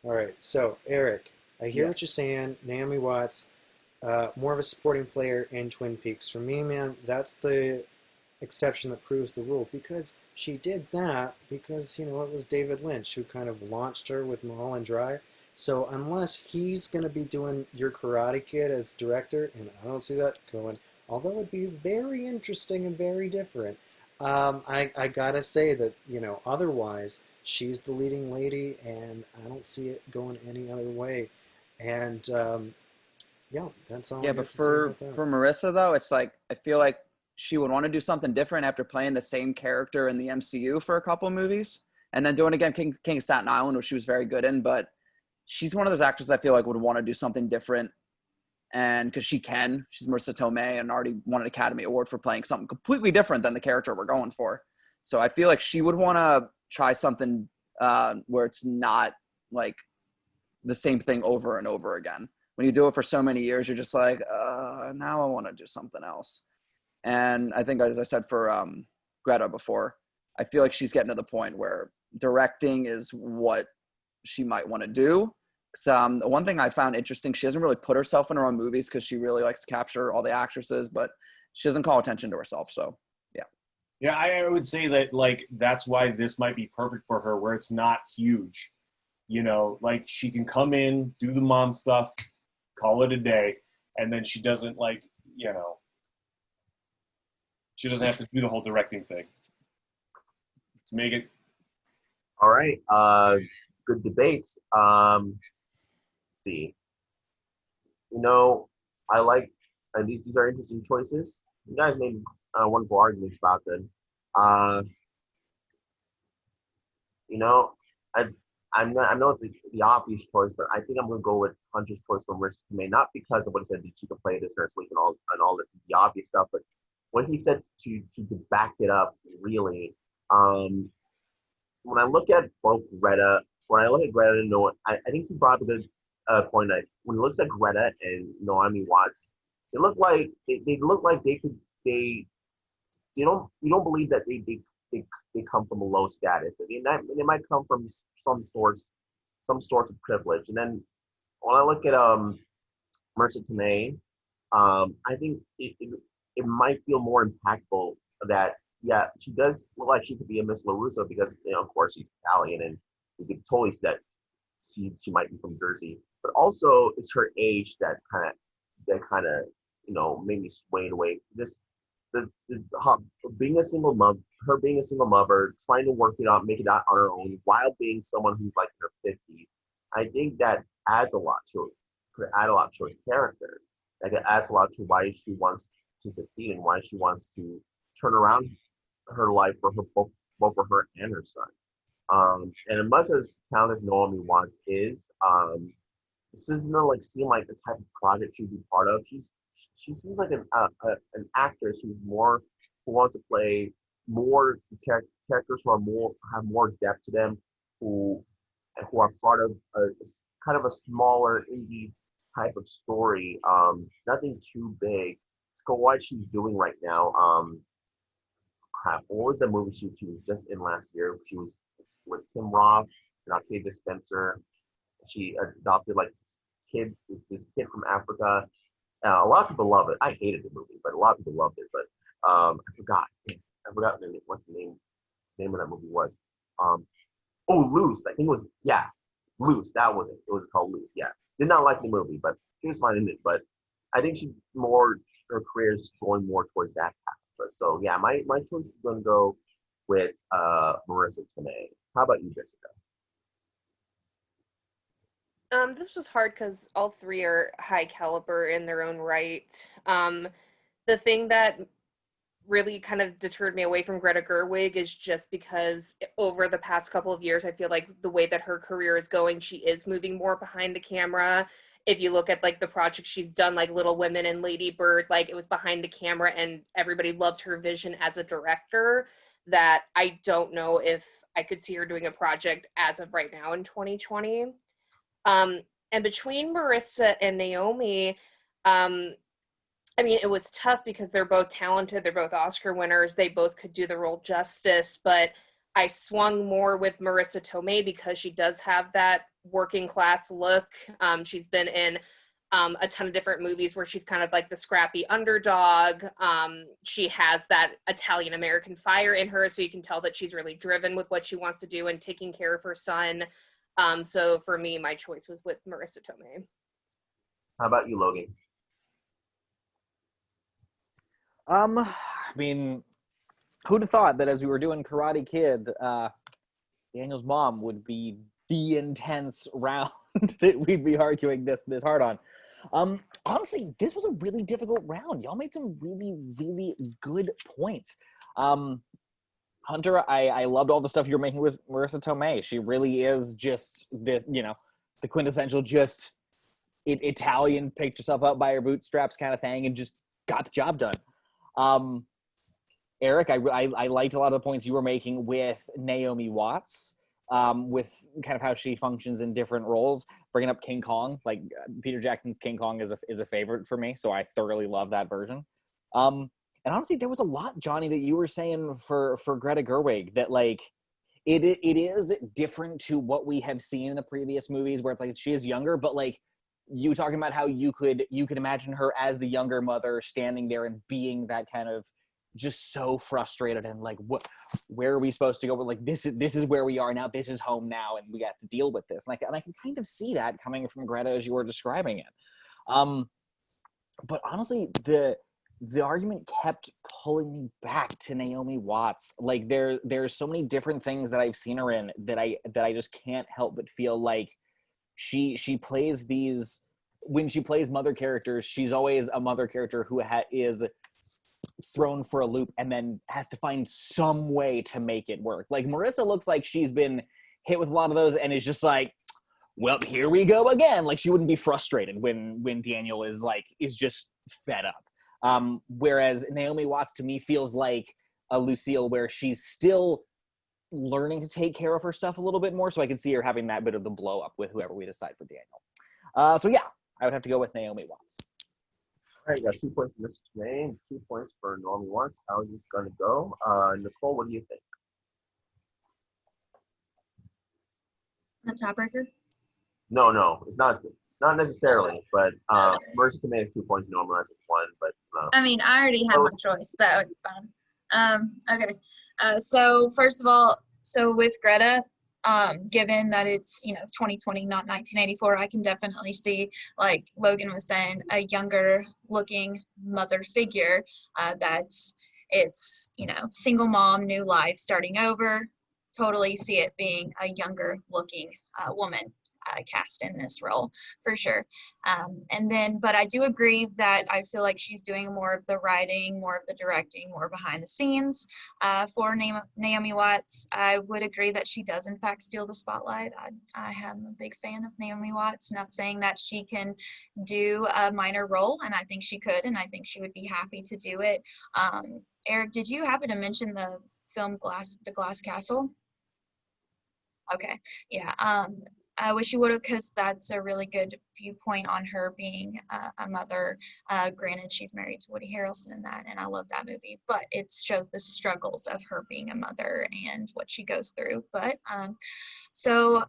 All right. So, Eric, I hear what Yes. you're saying. Naomi Watts, more of a supporting player in Twin Peaks. For me, man, that's the exception that proves the rule because she did that because, it was David Lynch who kind of launched her with Mulholland Drive. So, unless he's going to be doing Your Karate Kid as director, and I don't see that going, although it'd be very interesting and very different, I gotta say that, otherwise she's the leading lady, and I don't see it going any other way. And yeah, that's all Yeah, I but got to say about that. for Marissa though, it's like I feel like she would want to do something different after playing the same character in the MCU for a couple movies, and then doing again King of Staten Island, which she was very good in. But she's one of those actors I feel like would want to do something different, and because she's Marissa Tomei and already won an Academy Award for playing something completely different than the character we're going for. So I feel like she would want to try something where it's not like the same thing over and over again. When you do it for so many years, you're just like, now I want to do something else. And I think, as I said for Greta before, I feel like she's getting to the point where directing is what she might want to do. One thing I found interesting, she doesn't really put herself in her own movies because she really likes to capture all the actresses, but she doesn't call attention to herself. So, yeah. Yeah, I would say that like that's why this might be perfect for her, where it's not huge. Like she can come in, do the mom stuff, call it a day, and then she doesn't she doesn't have to do the whole directing thing to make it. All right. Good debate. Let's see. You know, I like these are interesting choices. You guys made wonderful arguments about them. Uh, you know, I've, I know it's the obvious choice, but I think I'm going to go with Hunter's choice from Risk May, not because of what he said that she could play this nurse week and all the obvious stuff, but what he said to back it up really. Um, when I look at both Greta, when I look at Greta and Noah, I think he brought up a good point that when he looks at Greta and Naomi Watts, they look like they don't you don't believe that they come from a low status. I mean that they might come from some source of privilege. And then when I look at Marissa Tomei, I think it might feel more impactful that yeah, she does look like she could be a Miss LaRusso because of course she's Italian and you could totally see that she might be from Jersey, but also it's her age that kind of made me sway away. Being a single mom, her being a single mother, trying to work it out, make it out on her own, while being someone who's like in her 50s, I think that adds a lot to it. Could add a lot to her character. Like it adds a lot to why she wants to succeed and why she wants to turn around her life for her both for her and her son. And as much as talented as Naomi Watts is, this doesn't like seem like the type of project she'd be part of. She seems like an actress who wants to play more characters who have more depth to them, who who are part of a kind of a smaller indie type of story. Nothing too big. So what she's doing right now. Crap. What was the movie she was just in last year? She was with Tim Roth and Octavia Spencer. She adopted like this kid from Africa. A lot of people love it. I hated the movie, but a lot of people loved it. But I forgot what the name of that movie was. Um, oh, Loose. I think it was Loose. That was it. It was called Loose. Yeah, did not like the movie, but she was fine in it. But I think her career is going more towards that path. But so yeah, my choice is going to go with Marissa Tomei. How about you, Jessica? This was hard because all three are high caliber in their own right. The thing that really kind of deterred me away from Greta Gerwig is just because over the past couple of years, I feel like the way that her career is going, she is moving more behind the camera. If you look at like the projects she's done, like Little Women and Lady Bird, like it was behind the camera, and everybody loves her vision as a director. That I don't know if I could see her doing a project as of right now in 2020. Um, and between Marissa and Naomi, um, I mean, it was tough because they're both talented. They're both Oscar winners. They both could do the role justice, but I swung more with Marissa Tomei because she does have that working class look. She's been in a ton of different movies where she's kind of like the scrappy underdog. She has that Italian American fire in her, so you can tell that she's really driven with what she wants to do and taking care of her son. So for me, my choice was with Marissa Tomei. How about you, Logan? I mean, who'd have thought that as we were doing Karate Kid, Daniel's mom would be the intense round that we'd be arguing this hard on. Honestly, this was a really difficult round. Y'all made some really, really good points. Hunter, I loved all the stuff you were making with Marissa Tomei. She really is just this, the quintessential just Italian, picked herself up by her bootstraps kind of thing and just got the job done. Erik, I liked a lot of the points you were making with Naomi Watts, with kind of how she functions in different roles, bringing up King Kong. Like Peter Jackson's King Kong is a favorite for me, so I thoroughly love that version. And honestly, there was a lot, Johnny, that you were saying for Greta Gerwig that like it is different to what we have seen in the previous movies, where it's like she is younger, but like you talking about how you could imagine her as the younger mother standing there and being that kind of just so frustrated and like, where are we supposed to go? We're like, this is where we are now. This is home now, and we have to deal with this. And I can kind of see that coming from Greta as you were describing it. But honestly, the argument kept pulling me back to Naomi Watts. Like there's so many different things that I've seen her in that I just can't help but feel like she plays these, when she plays mother characters, she's always a mother character who is thrown for a loop and then has to find some way to make it work. Like Marissa looks like she's been hit with a lot of those and is just like, well, here we go again. Like she wouldn't be frustrated when Daniel is just fed up. Whereas Naomi Watts to me feels like a Lucille where she's still learning to take care of her stuff a little bit more. So I can see her having that bit of the blow up with whoever we decide for Daniel. So yeah, I would have to go with Naomi Watts. All right, you got 2 points for Mr. Tomei, 2 points for Naomi Watts. How is this going to go? Nicole, what do you think? The tiebreaker? No, it's not necessarily, but Marissa Tomei has 2 points, Naomi Watts has 1, but I mean, I already have my choice, so it's fine. Okay. So first of all, with Greta, given that it's 2020, not 1984, I can definitely see, like Logan was saying, a younger looking mother figure. It's single mom, new life, starting over. Totally see it being a younger looking woman cast in this role for sure. But I do agree that I feel like she's doing more of the writing, more of the directing, more behind the scenes for Naomi Watts. I would agree that she does in fact steal the spotlight. I am a big fan of Naomi Watts, not saying that she can do a minor role, and I think she could, and I think she would be happy to do it. Erik, did you happen to mention the film The Glass Castle? Okay, yeah. I wish you would have, because that's a really good viewpoint on her being a mother. Granted, she's married to Woody Harrelson in that, and I love that movie, but it shows the struggles of her being a mother and what she goes through. But so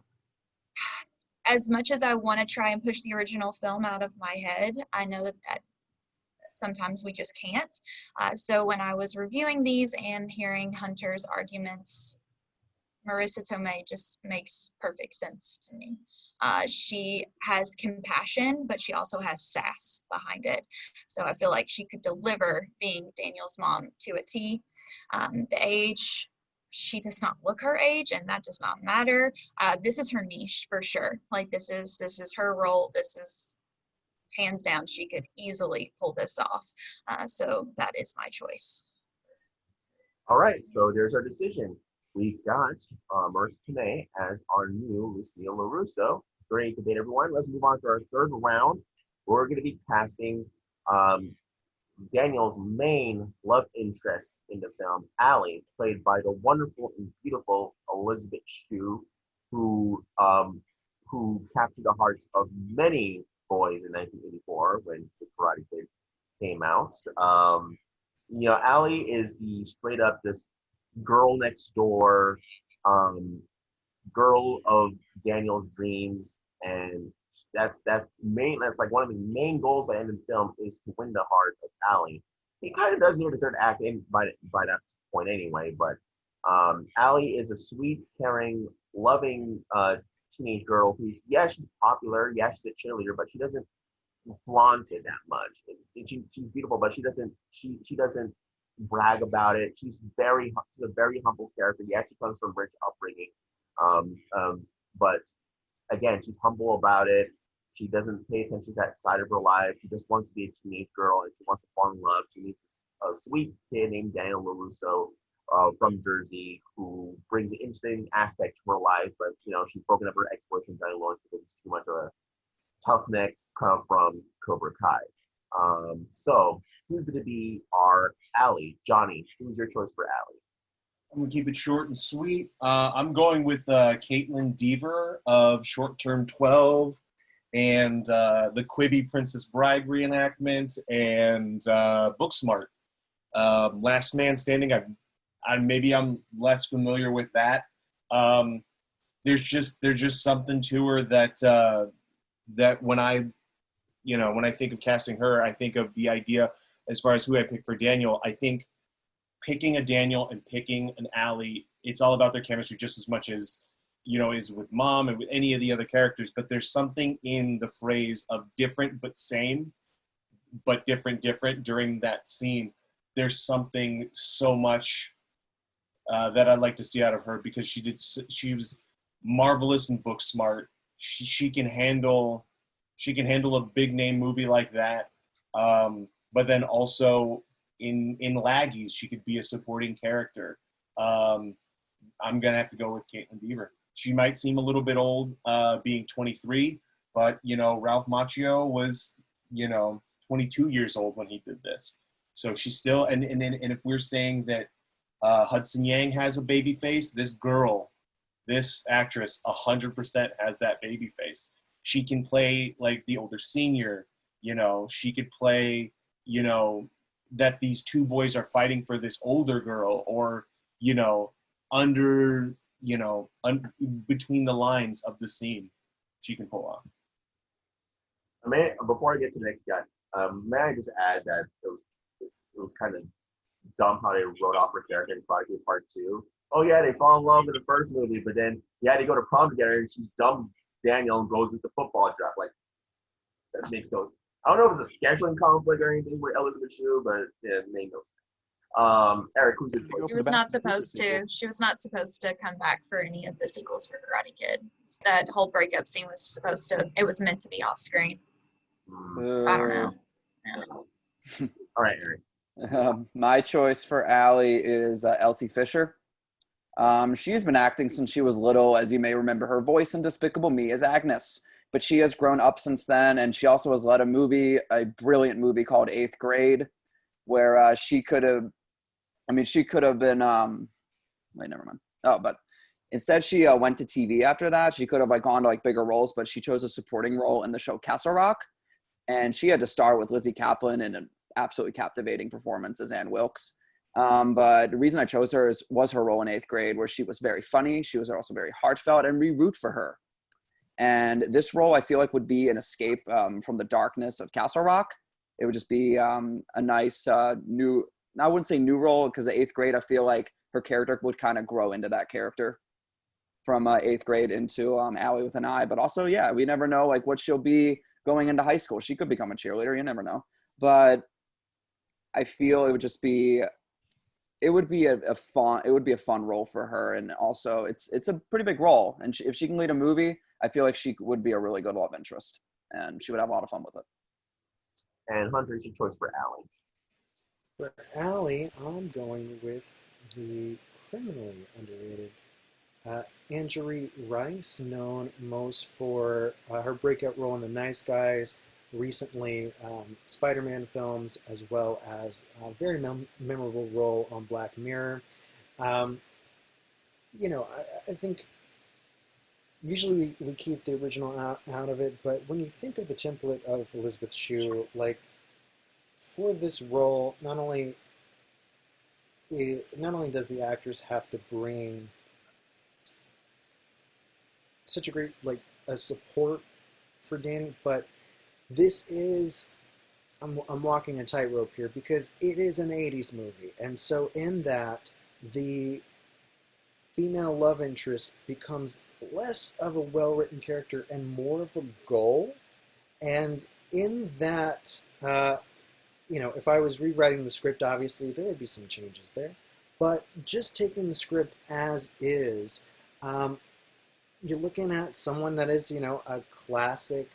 as much as I want to try and push the original film out of my head, I know that sometimes we just can't. So when I was reviewing these and hearing Hunter's arguments, Marissa Tomei just makes perfect sense to me. She has compassion, but she also has sass behind it. So I feel like she could deliver being Daniel's mom to a T. The age, she does not look her age, and that does not matter. This is her niche for sure. Like this is her role. This is hands down. She could easily pull this off. So that is my choice. all right, so there's our decision. We got Marissa Tomei as our new Lucille LaRusso. Great debate, everyone. Let's move on to our third round. We're going to be casting Daniel's main love interest in the film, Allie, played by the wonderful and beautiful Elizabeth Shue, who captured the hearts of many boys in 1984 when The Karate Kid came out. Allie is the straight up this girl next door, girl of Daniel's dreams, and that's like one of his main goals by the end of the film is to win the heart of Allie. He kind of does near the third act in by that point anyway, but Allie is a sweet, caring, loving teenage girl who's she's popular, she's a cheerleader, but she doesn't flaunt it that much. And she's beautiful, but she doesn't brag about it. She's a very humble character. Yeah, she comes from rich upbringing, but again, she's humble about it. She doesn't pay attention to that side of her life. She just wants to be a teenage girl and she wants to fall in love. She meets a sweet kid named Daniel LaRusso from Jersey who brings an interesting aspect to her life, but she's broken up her ex-boyfriend Johnny Lawrence because he's too much of a tough neck come from Cobra Kai. So who's going to be our Allie? Johnny, who's your choice for Allie? I'm gonna keep it short and sweet. I'm going with Caitlin Deaver of Short Term 12 and the Quibi Princess Bride reenactment and Booksmart. Last Man Standing. I'm less familiar with that. There's just something to her that when I think of casting her, I think of the idea as far as who I pick for Daniel. I think picking a Daniel and picking an Allie, it's all about their chemistry just as much as, is with Mom and with any of the other characters. But there's something in the phrase of different but same, but different during that scene. There's something so much that I'd like to see out of her because she was marvelous in Booksmart. She can handle a big name movie like that. But then also in Laggies, she could be a supporting character. I'm going to have to go with Caitlin Deaver. She might seem a little bit old, being 23, but, Ralph Macchio was, 22 years old when he did this. So she's still, and if we're saying that Hudson Yang has a baby face, this actress 100% has that baby face. She can play like the older senior, she could play, that these two boys are fighting for this older girl or, under, between the lines of the scene, she can pull off. Before I get to the next guy, may I just add that it was kind of dumb how they wrote off her character in Karate Kid Part 2. Oh yeah, they fall in love in the first movie, but then they go to prom together and she dumps Daniel and goes with the football draft. Like, that makes no sense. I don't know if it's a scheduling conflict or anything with Elizabeth Shue, but it made no sense. Erik, who's your choice? She was not supposed to. She was not supposed to come back for any of the sequels for Karate Kid. That whole breakup scene was supposed to. It was meant to be off screen. So I don't know. Yeah. All right, Erik. My choice for Allie is Elsie Fisher. She's been acting since she was little. As you may remember, her voice in Despicable Me as Agnes. But she has grown up since then, and she also has led a brilliant movie called 8th Grade, where she could have been, never mind. Oh, but instead she went to TV after that. She could have gone to bigger roles, but she chose a supporting role in the show Castle Rock. And she had to star with Lizzie Kaplan in an absolutely captivating performance as Ann Wilkes. But the reason I chose her was her role in 8th Grade, where she was very funny. She was also very heartfelt, and we root for her. And this role, I feel like, would be an escape from the darkness of Castle Rock. It would just be a nice new, I wouldn't say new role, because the 8th Grade, I feel like her character would kind of grow into that character from 8th Grade into Allie with an I. But also, we never know what she'll be going into high school. She could become a cheerleader. You never know. But I feel it would just be, it would be a fun role for her. And also it's a pretty big role. And if she can lead a movie, I feel like she would be a really good love interest and she would have a lot of fun with it. And Hunter, is your choice for Allie? For Allie, I'm going with the criminally underrated Anjali Rice, known most for her breakout role in The Nice Guys, recently Spider-Man films, as well as a very memorable role on Black Mirror. I think usually we keep the original out of it, but when you think of the template of Elizabeth Shue, for this role, not only does the actress have to bring such a great a support for Danny, but this is I'm walking a tightrope here because it is an 80s movie, and so in that the female love interest becomes less of a well-written character and more of a goal. And in that, if I was rewriting the script, obviously there would be some changes there. But just taking the script as is, you're looking at someone that is, a classic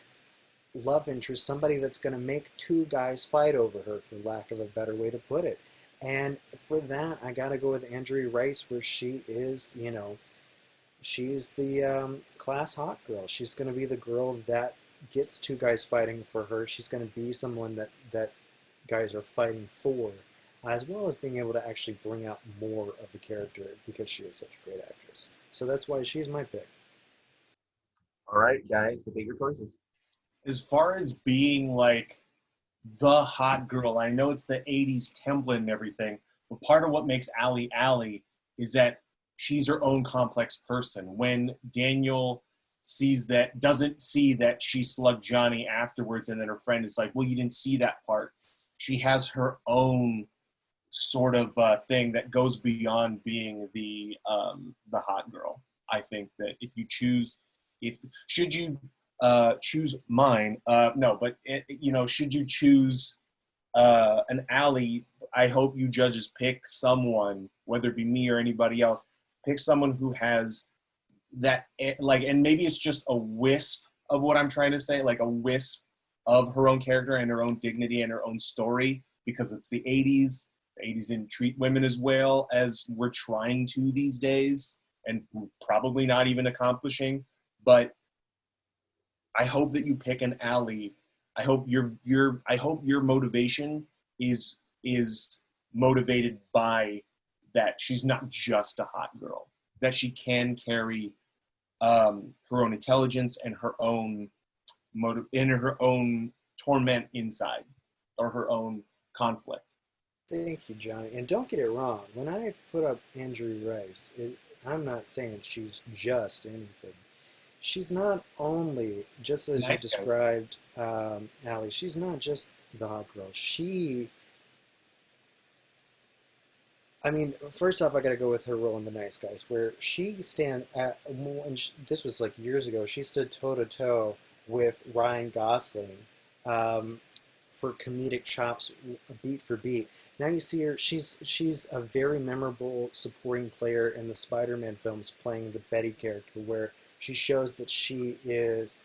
love interest, somebody that's going to make two guys fight over her, for lack of a better way to put it. And for that, I got to go with Andrea Rice, where she is, she's the class hot girl. She's going to be the girl that gets two guys fighting for her. She's going to be someone that guys are fighting for, as well as being able to actually bring out more of the character because she is such a great actress. So that's why she's my pick. All right, guys, debate your choices. As far as being like the hot girl, I know it's the 80s template and everything, but part of what makes Allie Allie is that she's her own complex person. When Daniel doesn't see that she slugged Johnny afterwards, and then her friend is like, well, you didn't see that part. She has her own sort of thing that goes beyond being the hot girl. I think that should you choose mine, no, but should you choose an Allie, I hope you judges pick someone, whether it be me or anybody else, pick someone who has that, and maybe it's just a wisp of what I'm trying to say, like a wisp of her own character and her own dignity and her own story, because it's the 80s. The 80s didn't treat women as well as we're trying to these days, and probably not even accomplishing. But I hope that you pick an Allie. I hope your motivation is motivated by that she's not just a hot girl, that she can carry her own intelligence and her own motive and her own torment inside, or her own conflict. Thank you, Johnny. And don't get it wrong. When I put up Andrea Rice, I'm not saying she's just anything. She's not only, just as you described, Allie, she's not just the hot girl. First off, I got to go with her role in The Nice Guys, where she this was like years ago, she stood toe-to-toe with Ryan Gosling for comedic chops, beat for beat. Now you see her, she's a very memorable supporting player in the Spider-Man films, playing the Betty character, where she shows that she is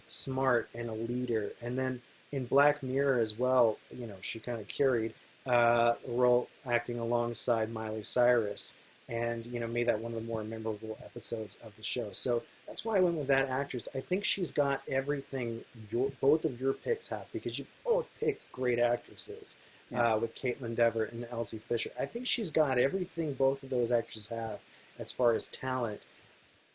smart and a leader. And then in Black Mirror as well, she kind of carried a role acting alongside Miley Cyrus, and made that one of the more memorable episodes of the show. So that's why I went with that actress. I think she's got everything both of your picks have, because you both picked great actresses. With Caitlin Dever and Elsie Fisher. I think she's got everything both of those actors have as far as talent,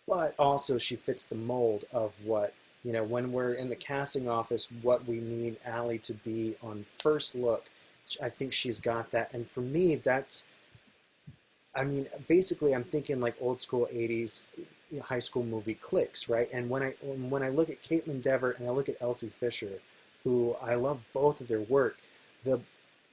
but also she fits the mold of what, when we're in the casting office, what we need Allie to be on first look. I think she's got that. And for me, basically I'm thinking like old school 80s high school movie cliques, right? And when I look at Caitlin Dever and I look at Elsie Fisher, who I love both of their work, the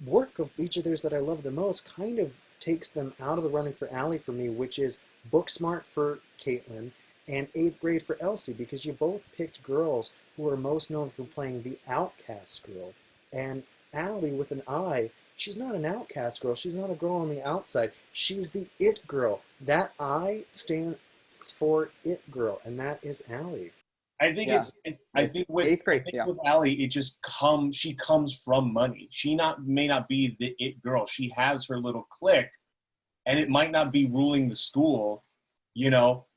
work of each of theirs that I love the most kind of takes them out of the running for Allie for me, which is book smart for Caitlin and 8th grade for Elsie, because you both picked girls who are most known for playing the outcast girl. And Allie, with an I, she's not an outcast girl. She's not a girl on the outside. She's the it girl. That I stands for it girl, and that is Allie. I think I think with 8th grade, with Allie, it just she comes from money. She may not be the it girl. She has her little clique, and it might not be ruling the school,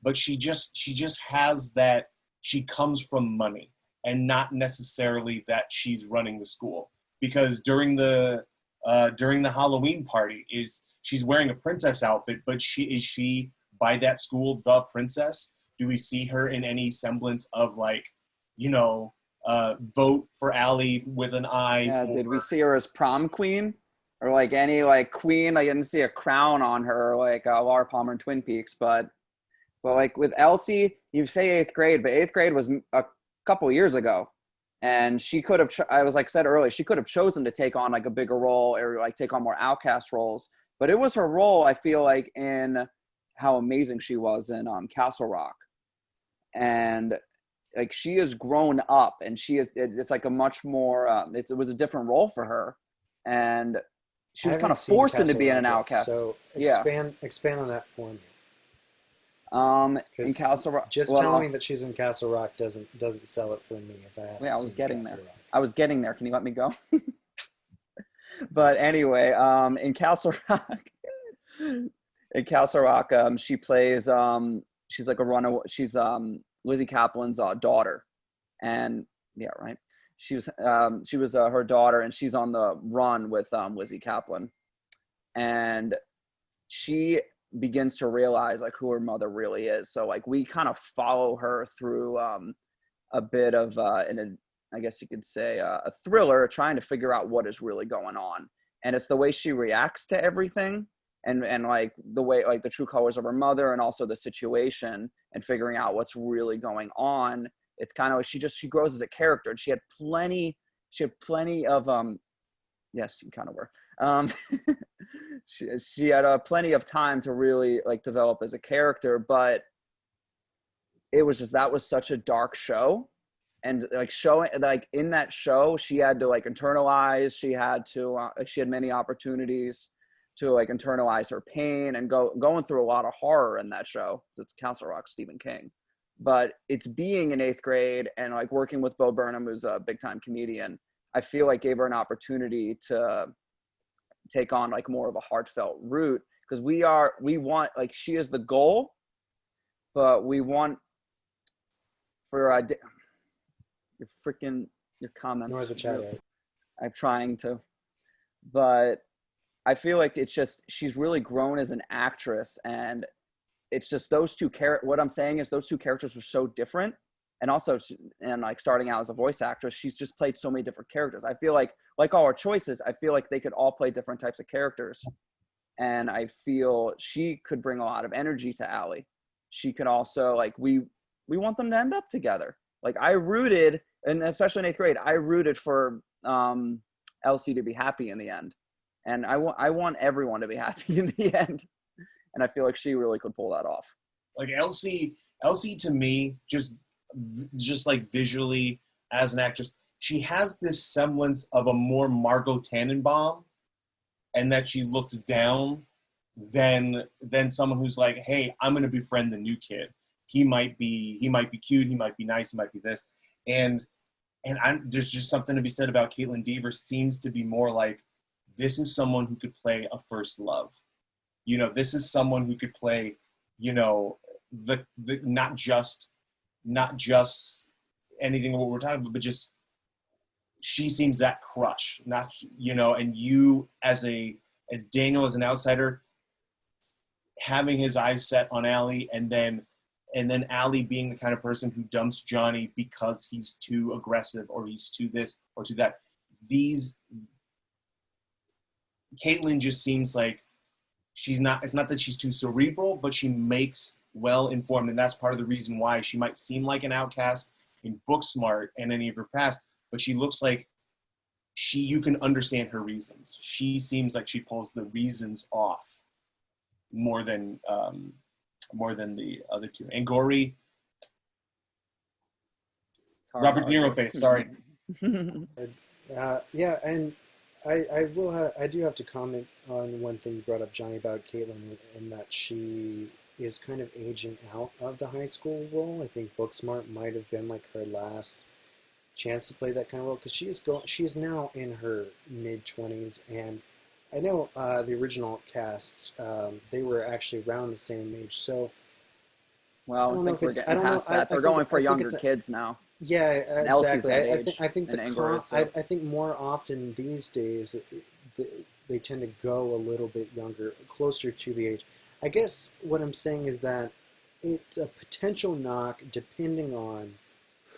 but she just has that. She comes from money, and not necessarily that she's running the school. Because during the Halloween party, she's wearing a princess outfit, but is she by that school the princess? Do we see her in any semblance of vote for Allie with an I? Yeah, did we see her as prom queen? Or any queen? I didn't see a crown on her like Laura Palmer in Twin Peaks, but But like with Elsie, you say eighth grade, but eighth grade was a couple years ago. And she could have, I was like said earlier, she could have chosen to take on like a bigger role or like take on more outcast roles. But it was her role, I feel like, in how amazing she was in Castle Rock. And like she has grown up, and it's like a much more, it was a different role for her. And she was kind of forced into being an outcast. So expand on that for me. In Castle Rock, telling me that she's in Castle Rock doesn't sell it for me. If I haven't I was getting Castle there. Rock. I was getting there. Can you let me go? But anyway, in Castle Rock, she plays. She's like a runaway. She's Lizzie Kaplan's daughter, and yeah, right. She was her daughter, and she's on the run with Lizzie Kaplan, and she begins to realize like who her mother really is. So like we kind of follow her through a bit of I guess you could say a thriller, trying to figure out what is really going on. And it's the way she reacts to everything, and like the way, like the true colors of her mother, and also the situation, and figuring out what's really going on. It's kind of like she grows as a character, and she had plenty of yes, you kind of were. She had plenty of time to really like develop as a character, but it was just, that was such a dark show. And like showing, like in that show, she had to like internalize, she had many opportunities to like internalize her pain and going through a lot of horror in that show. It's Castle Rock, Stephen King. But it's being in eighth grade and like working with Bo Burnham, who's a big time comedian, I feel like gave her an opportunity to take on like more of a heartfelt route, because we want, like, she is the goal, but we want for your comments. Ignore the chat. I'm trying to, but I feel like it's just, she's really grown as an actress, and it's just those two what I'm saying is those two characters were so different. And also, and like starting out as a voice actress, she's just played so many different characters. I feel like all our choices, I feel like they could all play different types of characters. And I feel she could bring a lot of energy to Allie. She could also, like, we want them to end up together. Like I rooted, and especially in eighth grade, I rooted for Elsie to be happy in the end. And I want everyone to be happy in the end. And I feel like she really could pull that off. Like Elsie to me, just like visually as an actress, she has this semblance of a more Margot Tannenbaum, and that she looks down than someone who's like, hey, I'm going to befriend the new kid. He might be cute, he might be nice, he might be this. And there's just something to be said about Caitlin Dever. Seems to be more like, this is someone who could play a first love. You know, this is someone who could play, you know, the not just anything of what we're talking about, but just, she seems that crush, not, you know, and you as Daniel, as an outsider, having his eyes set on Allie, and then Allie being the kind of person who dumps Johnny because he's too aggressive, or he's too this or too that. Caitlin just seems like she's not, it's not that she's too cerebral, but she makes well-informed, and that's part of the reason why she might seem like an outcast in Booksmart and any of her past, but she looks like you can understand her reasons. She seems like she pulls the reasons off more than the other two. And Gory, Robert De Niro face, sorry. Yeah, and I do have to comment on one thing you brought up, Johnny, about Caitlin, in that she is kind of aging out of the high school role. I think Booksmart might have been like her last chance to play that kind of role, because she is now in her mid-20s, and I know the original cast, they were actually around the same age, so well, I think we're getting past that. They're going for younger kids now. Yeah, exactly. I think more often these days they tend to go a little bit younger, closer to the age. I guess what I'm saying is that it's a potential knock depending on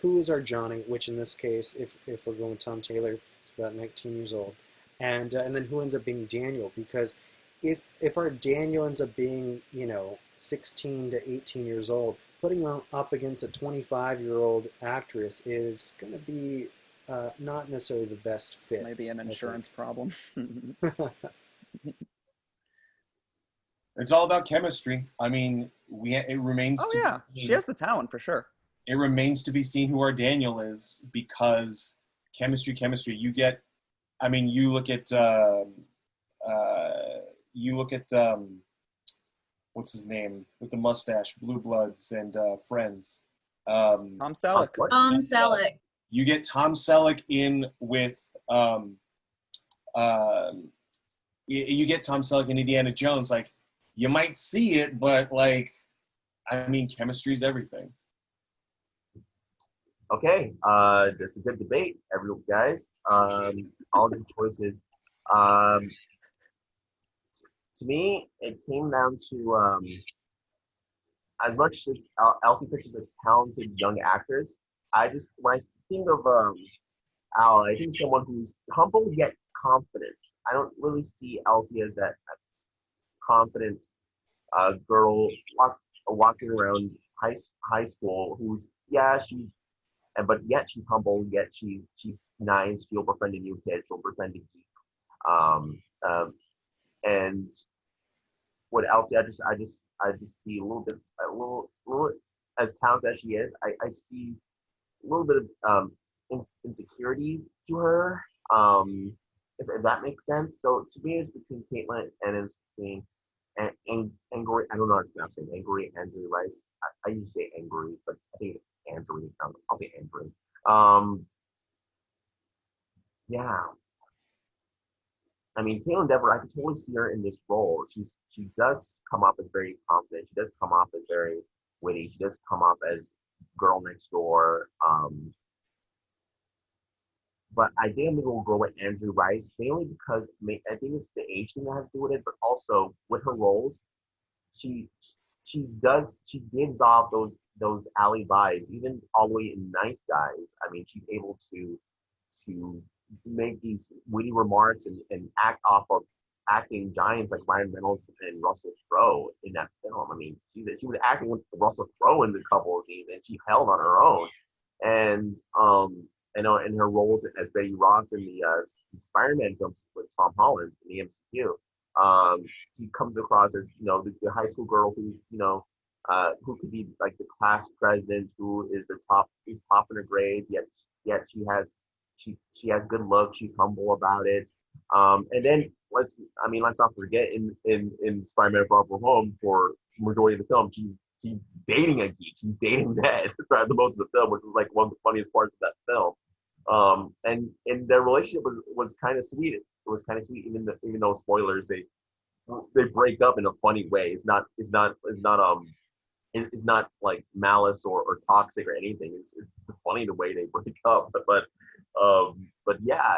who is our Johnny, which in this case, if we're going with Tom Taylor, is about 19 years old, and then who ends up being Daniel, because if our Daniel ends up being, you know, 16 to 18 years old, putting her up against a 25-year-old actress is going to be not necessarily the best fit. Maybe an insurance problem. It's all about chemistry. I mean, it remains. Oh to yeah, be she seen. has the talent for sure. It remains to be seen who our Daniel is, because chemistry. You get. I mean, you look at. What's his name with the mustache, Blue Bloods and Friends. Tom Selleck. Selleck. You get Tom Selleck in with. You get Tom Selleck in Indiana Jones. Like, you might see it, but like, I mean, chemistry is everything. Okay, that's a good debate, everyone, guys. All good choices. To me, it came down to as much as Elsie Fisher's a talented young actress. When I think of Al, I think someone who's humble yet confident. I don't really see Elsie as that confident girl walking around high school who's but yet she's humble, yet she's nice. She'll befriend a new kid. She'll befriend a geek. And what Elsie, I just see a little as talented as she is. I see a little bit of insecurity to her. If that makes sense. So to me, it's between Caitlin and it's between Angry. I don't know how to pronounce it. Angry Andrew Rice. I usually say Angry, but I think it's Andrew. I'll say Andrew. Yeah. I mean, Caitlin Dever, I could totally see her in this role. She does come off as very confident. She does come off as very witty. She does come off as girl next door. But I think I'm going to go with Andrew Rice, mainly because I think it's the age thing that has to do with it, but also with her roles, she gives off those alley vibes, even all the way in Nice Guys. I mean, she's able to make these witty remarks and act off of acting giants like Ryan Reynolds and Russell Crowe in that film. I mean, she was acting with Russell Crowe in a couple of scenes, and she held on her own. And I know in her roles as Betty Ross in the Spider-Man films with Tom Holland in the MCU, he comes across as the high school girl who's who could be like the class president, who is who's top in her grades, yet she has good looks. She's humble about it. And then let's not forget in Spider-Man Far From Home, for majority of the film, she's dating a geek. She's dating Ned throughout the most of the film, which was like one of the funniest parts of that film. And their relationship was kind of sweet. It was kind of sweet, even though spoilers, they break up in a funny way. It's not like malice or toxic or anything. It's funny the way they break up. But yeah,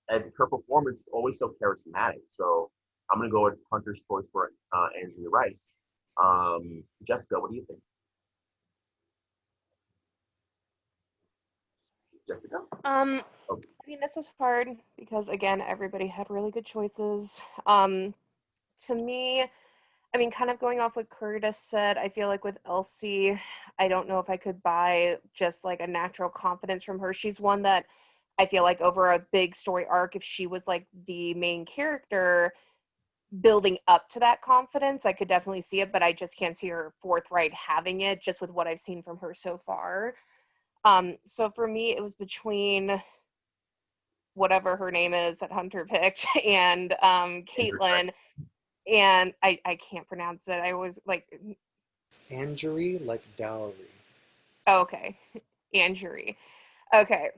and her performance is always so charismatic. So I'm gonna go with Hunter's choice for Andrea Rice. Jessica, what do you think? Jessica? I mean, this was hard because, again, everybody had really good choices. To me, I mean, kind of going off what Curtis said, I feel like with Elsie, I don't know if I could buy just like a natural confidence from her. She's one that I feel like over a big story arc, if she was like the main character building up to that confidence, I could definitely see it, but I just can't see her forthright having it just with what I've seen from her so far. So for me, it was between whatever her name is that Hunter picked and Caitlin, and I can't pronounce it. I was like Angery, like dowry. Oh, okay. Angery. Okay.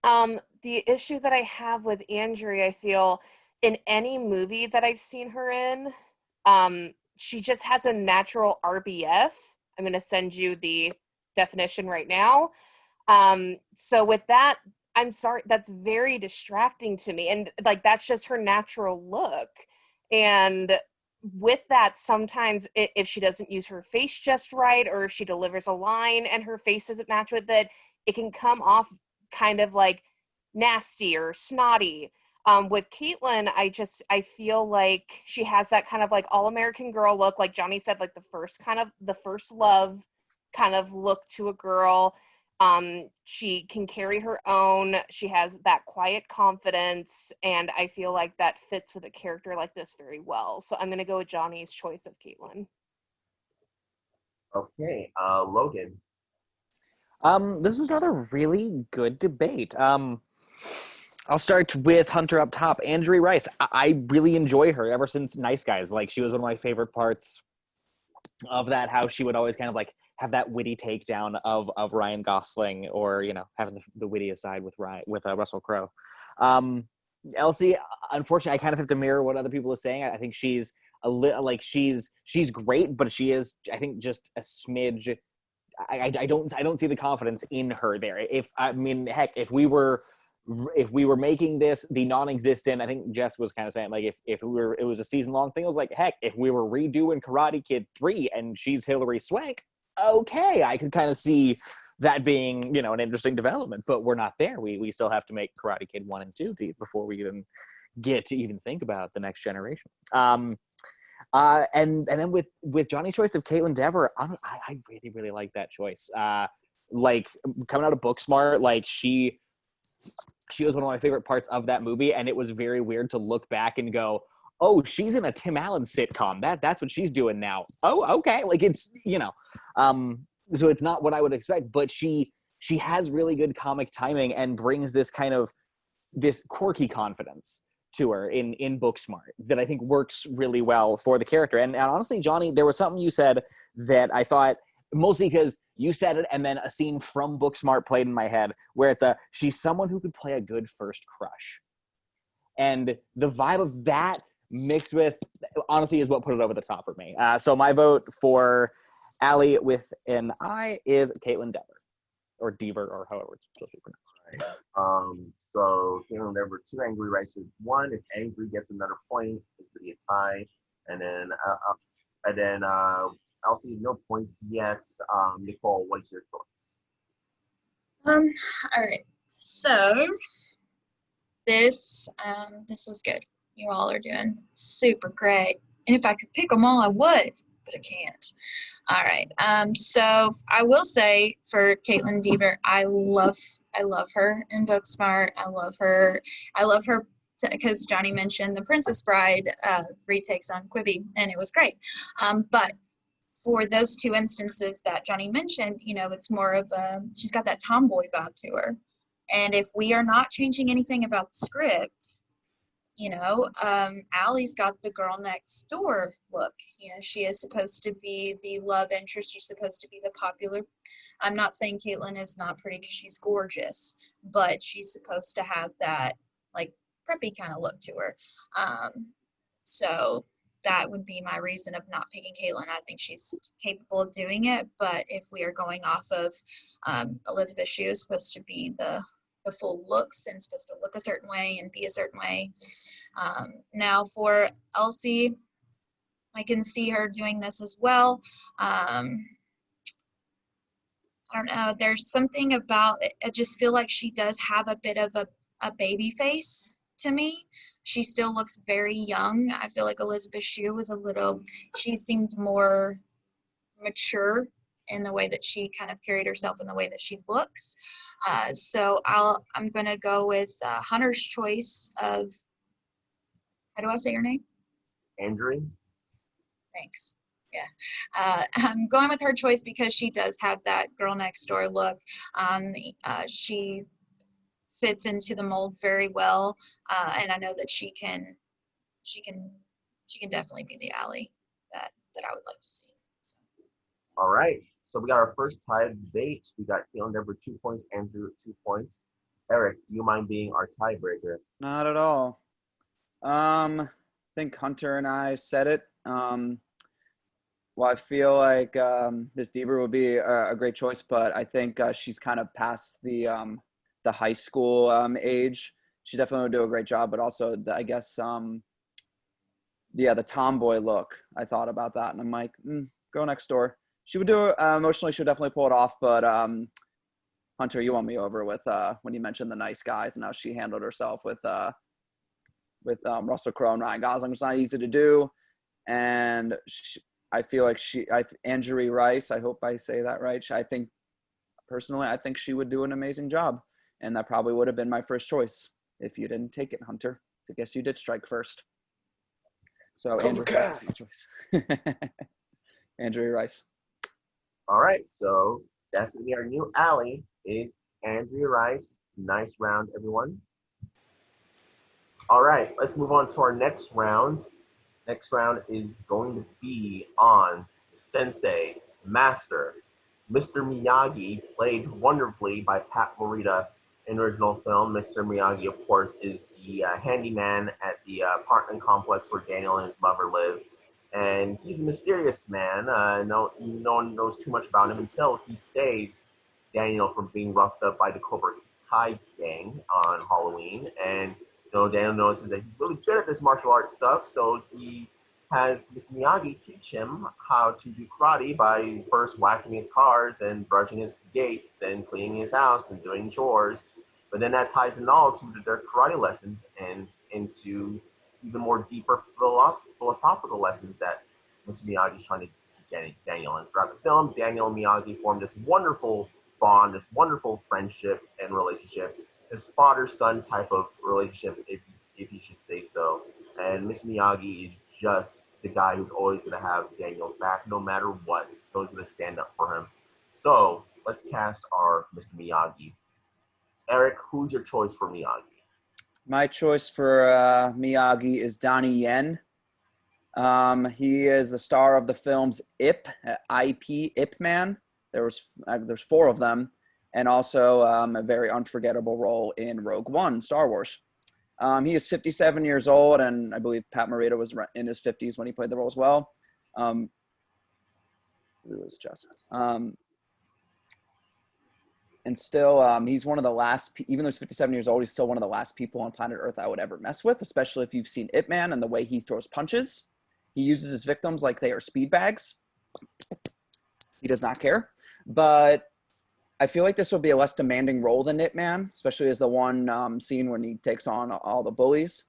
The issue that I have with Angery, I feel in any movie that I've seen her in, she just has a natural RBF. I'm going to send you the definition right now. So with that, I'm sorry, that's very distracting to me. And like, that's just her natural look. And with that, sometimes if she doesn't use her face just right, or if she delivers a line and her face doesn't match with it, it can come off kind of like nasty or snotty. With Caitlyn, I feel like she has that kind of like all American girl look, like Johnny said, like the first love kind of look to a girl. She can carry her own. She has that quiet confidence, and I feel like that fits with a character like this very well. So I'm gonna go with Johnny's choice of Caitlyn. Okay, Logan. This was another really good debate. I'll start with Hunter up top. Andrea Rice. I really enjoy her ever since Nice Guys. Like, she was one of my favorite parts of that, how she would always kind of like have that witty takedown of Ryan Gosling, or, you know, having the witty aside with Russell Crowe. Elsie, unfortunately, I kind of have to mirror what other people are saying. I think she's a little like she's great, but she is, I think, just a smidge. I don't see the confidence in her there. If we were making this the non-existent, I think Jess was kind of saying, like, if it was a season-long thing, it was like, heck, if we were redoing Karate Kid 3 and she's Hilary Swank, okay, I could kind of see that being, you know, an interesting development, but we're not there. We still have to make Karate Kid 1 and 2 before we even get to even think about the next generation. And then with Johnny's choice of Caitlin Dever, I really, really like that choice. Like, coming out of Booksmart, like, she was one of my favorite parts of that movie, and it was very weird to look back and go, oh, she's in a Tim Allen sitcom. That's what she's doing now. Oh, okay. Like, it's, you know, so it's not what I would expect, but she has really good comic timing and brings this kind of this quirky confidence to her in Booksmart that I think works really well for the character. And honestly, Johnny, there was something you said that I thought, mostly because you said it and then a scene from Booksmart played in my head where she's someone who could play a good first crush. And the vibe of that mixed with, honestly, is what put it over the top for me. So my vote for Allie with an I is Caitlin Dever, or Dever, or however it's supposed to be pronounced. So Caitlin Dever 2, Angry Rice 1. If Angry gets another point, it's gonna be a tie. And then Elsie, no points yet. Nicole, what's your choice? All right. So this was good. You all are doing super great. And if I could pick them all, I would, but I can't. All right. So I will say for Caitlin Dever, I love her in Booksmart. I love her because Johnny mentioned The Princess Bride retakes on Quibi, and it was great. But for those two instances that Johnny mentioned, you know, it's more of she's got that tomboy vibe to her. And if we are not changing anything about the script, you know, Allie's got the girl next door look. You know, she is supposed to be the love interest. She's supposed to be the popular. I'm not saying Caitlin is not pretty because she's gorgeous, but she's supposed to have that, like, preppy kind of look to her. So that would be my reason of not picking Caitlin. I think she's capable of doing it, but if we are going off of Elizabeth Shue is supposed to be the full looks and supposed to look a certain way and be a certain way. Now for Elsie, I can see her doing this as well. I don't know. There's something about it. I just feel like she does have a bit of a baby face to me. She still looks very young. I feel like Elizabeth Shue she seemed more mature in the way that she kind of carried herself, in the way that she looks. So I'm going to go with Hunter's choice of, how do I say your name? Andrew. Thanks. Yeah. I'm going with her choice because she does have that girl next door look. She fits into the mold very well. And I know that she can definitely be the Allie that I would like to see. So. All right. So we got our first tie debate. We got Caitlin Dever 2 points, Andrew 2 points. Erik, do you mind being our tiebreaker? Not at all. I think Hunter and I said it. Well, I feel like Miss Dever would be a great choice, but I think she's kind of past the high school age. She definitely would do a great job, but also I guess the tomboy look. I thought about that, and I'm like, girl next door. She would do it emotionally. She would definitely pull it off, but Hunter, you won me over with when you mentioned the Nice Guys and how she handled herself with with Russell Crowe and Ryan Gosling. It's not easy to do, and I feel like Anjali Rice. I hope I say that right. I think she would do an amazing job, and that probably would have been my first choice if you didn't take it, Hunter. I guess you did strike first. So Andrew Rice is my choice. Andrew Rice. All right, so that's going to be our new alley is Andrea Rice. Nice round, everyone. All right, let's move on to our next round. Next round is going to be on Sensei, Master. Mr. Miyagi, played wonderfully by Pat Morita in the original film. Mr. Miyagi, of course, is the handyman at the apartment complex where Daniel and his mother live. And he's a mysterious man. No one knows too much about him until he saves Daniel from being roughed up by the Cobra Kai gang on Halloween. And Daniel notices that he's really good at this martial arts stuff, so he has Mr. Miyagi teach him how to do karate by first whacking his cars and brushing his gates and cleaning his house and doing chores. But then that ties in all to their karate lessons and into even more deeper philosophical lessons that Mr. Miyagi is trying to teach Daniel. And throughout the film, Daniel and Miyagi form this wonderful bond, this wonderful friendship and relationship, this father-son type of relationship, if you should say so. And Mr. Miyagi is just the guy who's always going to have Daniel's back no matter what. So he's going to stand up for him. So let's cast our Mr. Miyagi. Erik, who's your choice for Miyagi? My choice for Miyagi is Donnie Yen. He is the star of the films Ip Man. There's 4 of them, and also a very unforgettable role in Rogue One, Star Wars. He is 57 years old, and I believe Pat Morita was in his 50s when he played the role as well. It was just. And still, he's one of the last, even though he's 57 years old, he's still one of the last people on planet Earth I would ever mess with, especially if you've seen Ip Man and the way he throws punches. He uses his victims like they are speed bags. He does not care. But I feel like this will be a less demanding role than Ip Man, especially as the one scene when he takes on all the bullies.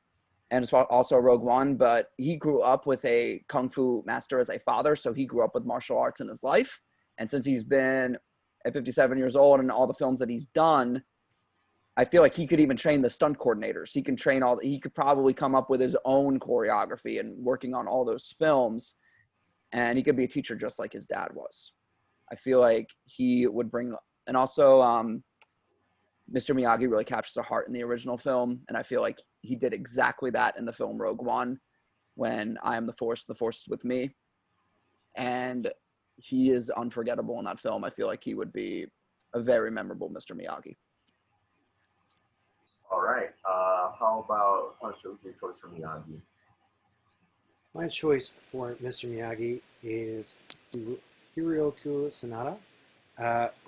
And it's also Rogue One, but he grew up with a Kung Fu master as a father, so he grew up with martial arts in his life. And since he's been at 57 years old and all the films that he's done, I feel like he could even train the stunt coordinators. He can train he could probably come up with his own choreography and working on all those films. And he could be a teacher just like his dad was. I feel like he would bring, and also Mr. Miyagi really captures the heart in the original film. And I feel like he did exactly that in the film Rogue One when I am the Force is with me. And he is unforgettable in that film. I feel like he would be a very memorable Mr. Miyagi. All right. How about Hunter? Who's your choice for Miyagi? My choice for Mr. Miyagi is Hiroki Sanada,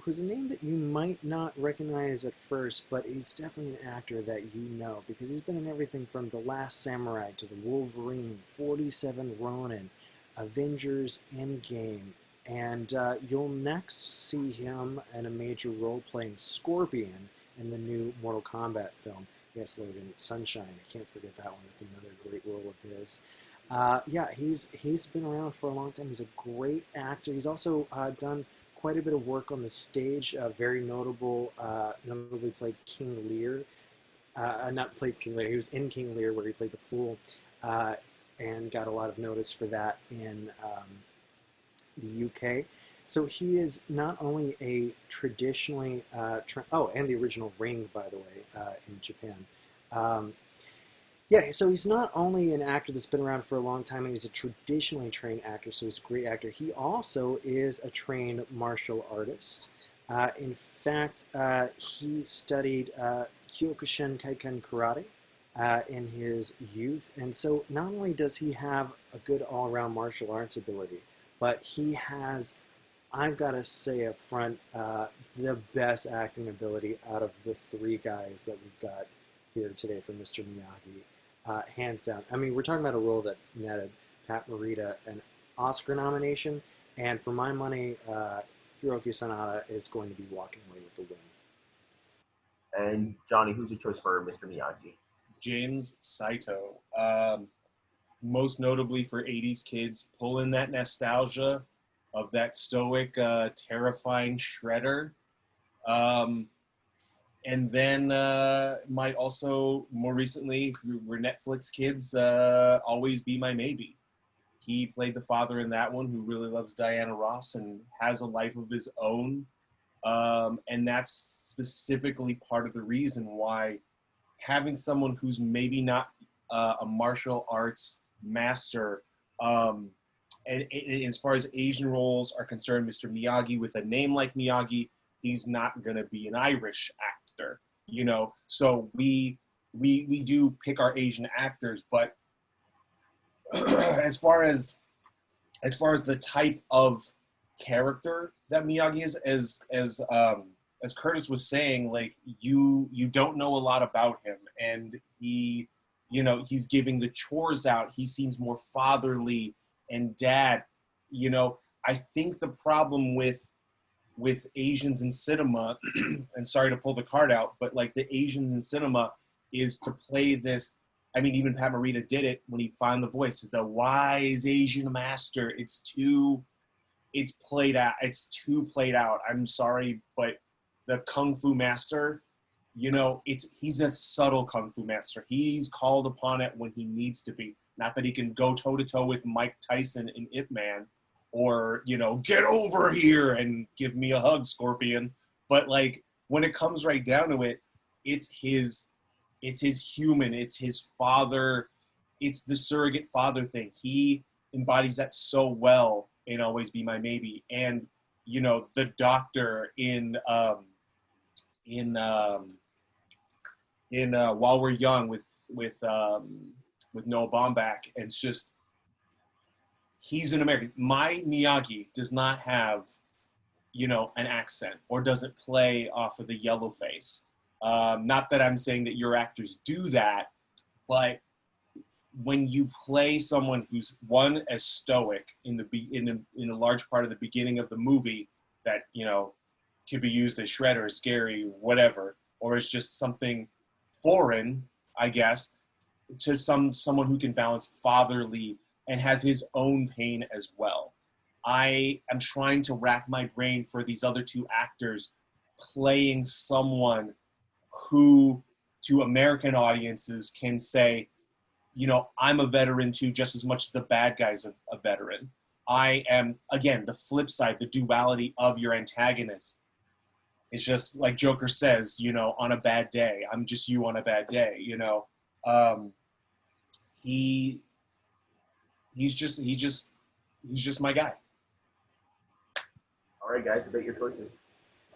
who's a name that you might not recognize at first, but he's definitely an actor that you know because he's been in everything from The Last Samurai to The Wolverine, 47 Ronin, Avengers Endgame, and you'll next see him in a major role playing Scorpion in the new Mortal Kombat film. Yes, Logan, Sunshine. I can't forget that one. That's another great role of his. He's been around for a long time. He's a great actor. He's also done quite a bit of work on the stage. Very notably played King Lear. Not played King Lear. He was in King Lear where he played the Fool, and got a lot of notice for that in the UK. So he is not only a traditionally, and the original Ring, by the way, in Japan. So he's not only an actor that's been around for a long time, and he's a traditionally trained actor, so he's a great actor. He also is a trained martial artist. In fact, he studied Kyokushin Kaiken Karate in his youth, and so not only does he have a good all-around martial arts ability, but he has, I've got to say up front, the best acting ability out of the 3 guys that we've got here today for Mr. Miyagi, hands down. I mean, we're talking about a role that netted Pat Morita an Oscar nomination, and for my money, Hiroki Sanada is going to be walking away with the win. And Johnny, who's your choice for Mr. Miyagi? James Saito. Most notably for 80s kids, pull in that nostalgia of that stoic, terrifying Shredder. And then might also, more recently, were Netflix kids, Always Be My Maybe. He played the father in that one who really loves Diana Ross and has a life of his own. And that's specifically part of the reason why having someone who's maybe not a martial arts master, and as far as Asian roles are concerned, Mr. Miyagi, with a name like Miyagi, he's not going to be an Irish actor, you know. So we do pick our Asian actors, but as far as the type of character that Miyagi is, as Curtis was saying, like you don't know a lot about him, and he, you know, he's giving the chores out. He seems more fatherly and dad. You know, I think the problem with Asians in cinema, and sorry to pull the card out, but like the Asians in cinema is to play this. I mean, even Pat Morita did it when he found the voice, the wise Asian master. It's played out. It's too played out. I'm sorry, but the Kung Fu master, you know, he's a subtle Kung Fu master. He's called upon it when he needs to be. Not that he can go toe to toe with Mike Tyson in Ip Man, or, you know, get over here and give me a hug, Scorpion. But like when it comes right down to it, it's his human, it's his father, it's the surrogate father thing. He embodies that so well in Always Be My Maybe. And, you know, the doctor in While We're Young with Noah Baumbach, and it's just, he's an American. My Miyagi does not have, you know, an accent, or doesn't play off of the yellow face. Not that I'm saying that your actors do that, but when you play someone who's one as stoic in a large part of the beginning of the movie, that, you know, could be used as Shredder, as scary, whatever, or as just something foreign, I guess, to someone who can balance fatherly and has his own pain as well. I am trying to rack my brain for these other two actors playing someone who, to American audiences, can say, you know, I'm a veteran too, just as much as the bad guy's a veteran. I am, again, the flip side, the duality of your antagonist. It's just like Joker says, you know, on a bad day, I'm just you on a bad day, you know. He's just my guy. All right, guys, debate your choices.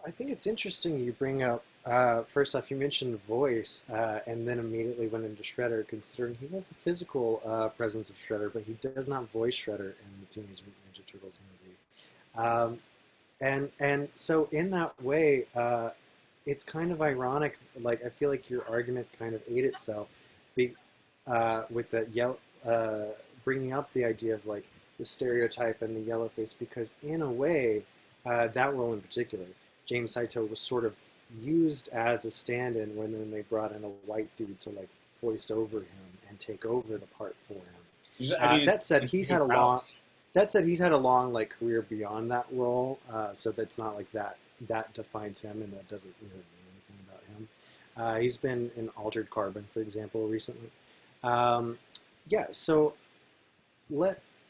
I think it's interesting you bring up, first off, you mentioned voice, and then immediately went into Shredder, considering he has the physical presence of Shredder, but he does not voice Shredder in the Teenage Mutant Ninja Turtles movie. And so in that way, it's kind of ironic. Like, I feel like your argument kind of ate itself with the bringing up the idea of like the stereotype and the yellow face, because in a way, that role in particular, James Saito was sort of used as a stand-in when then they brought in a white dude to like voice over him and take over the part for him. That said, he's had a long like career beyond that role, so that's not like that defines him, and that doesn't really mean anything about him. He's been in Altered Carbon, for example, recently. So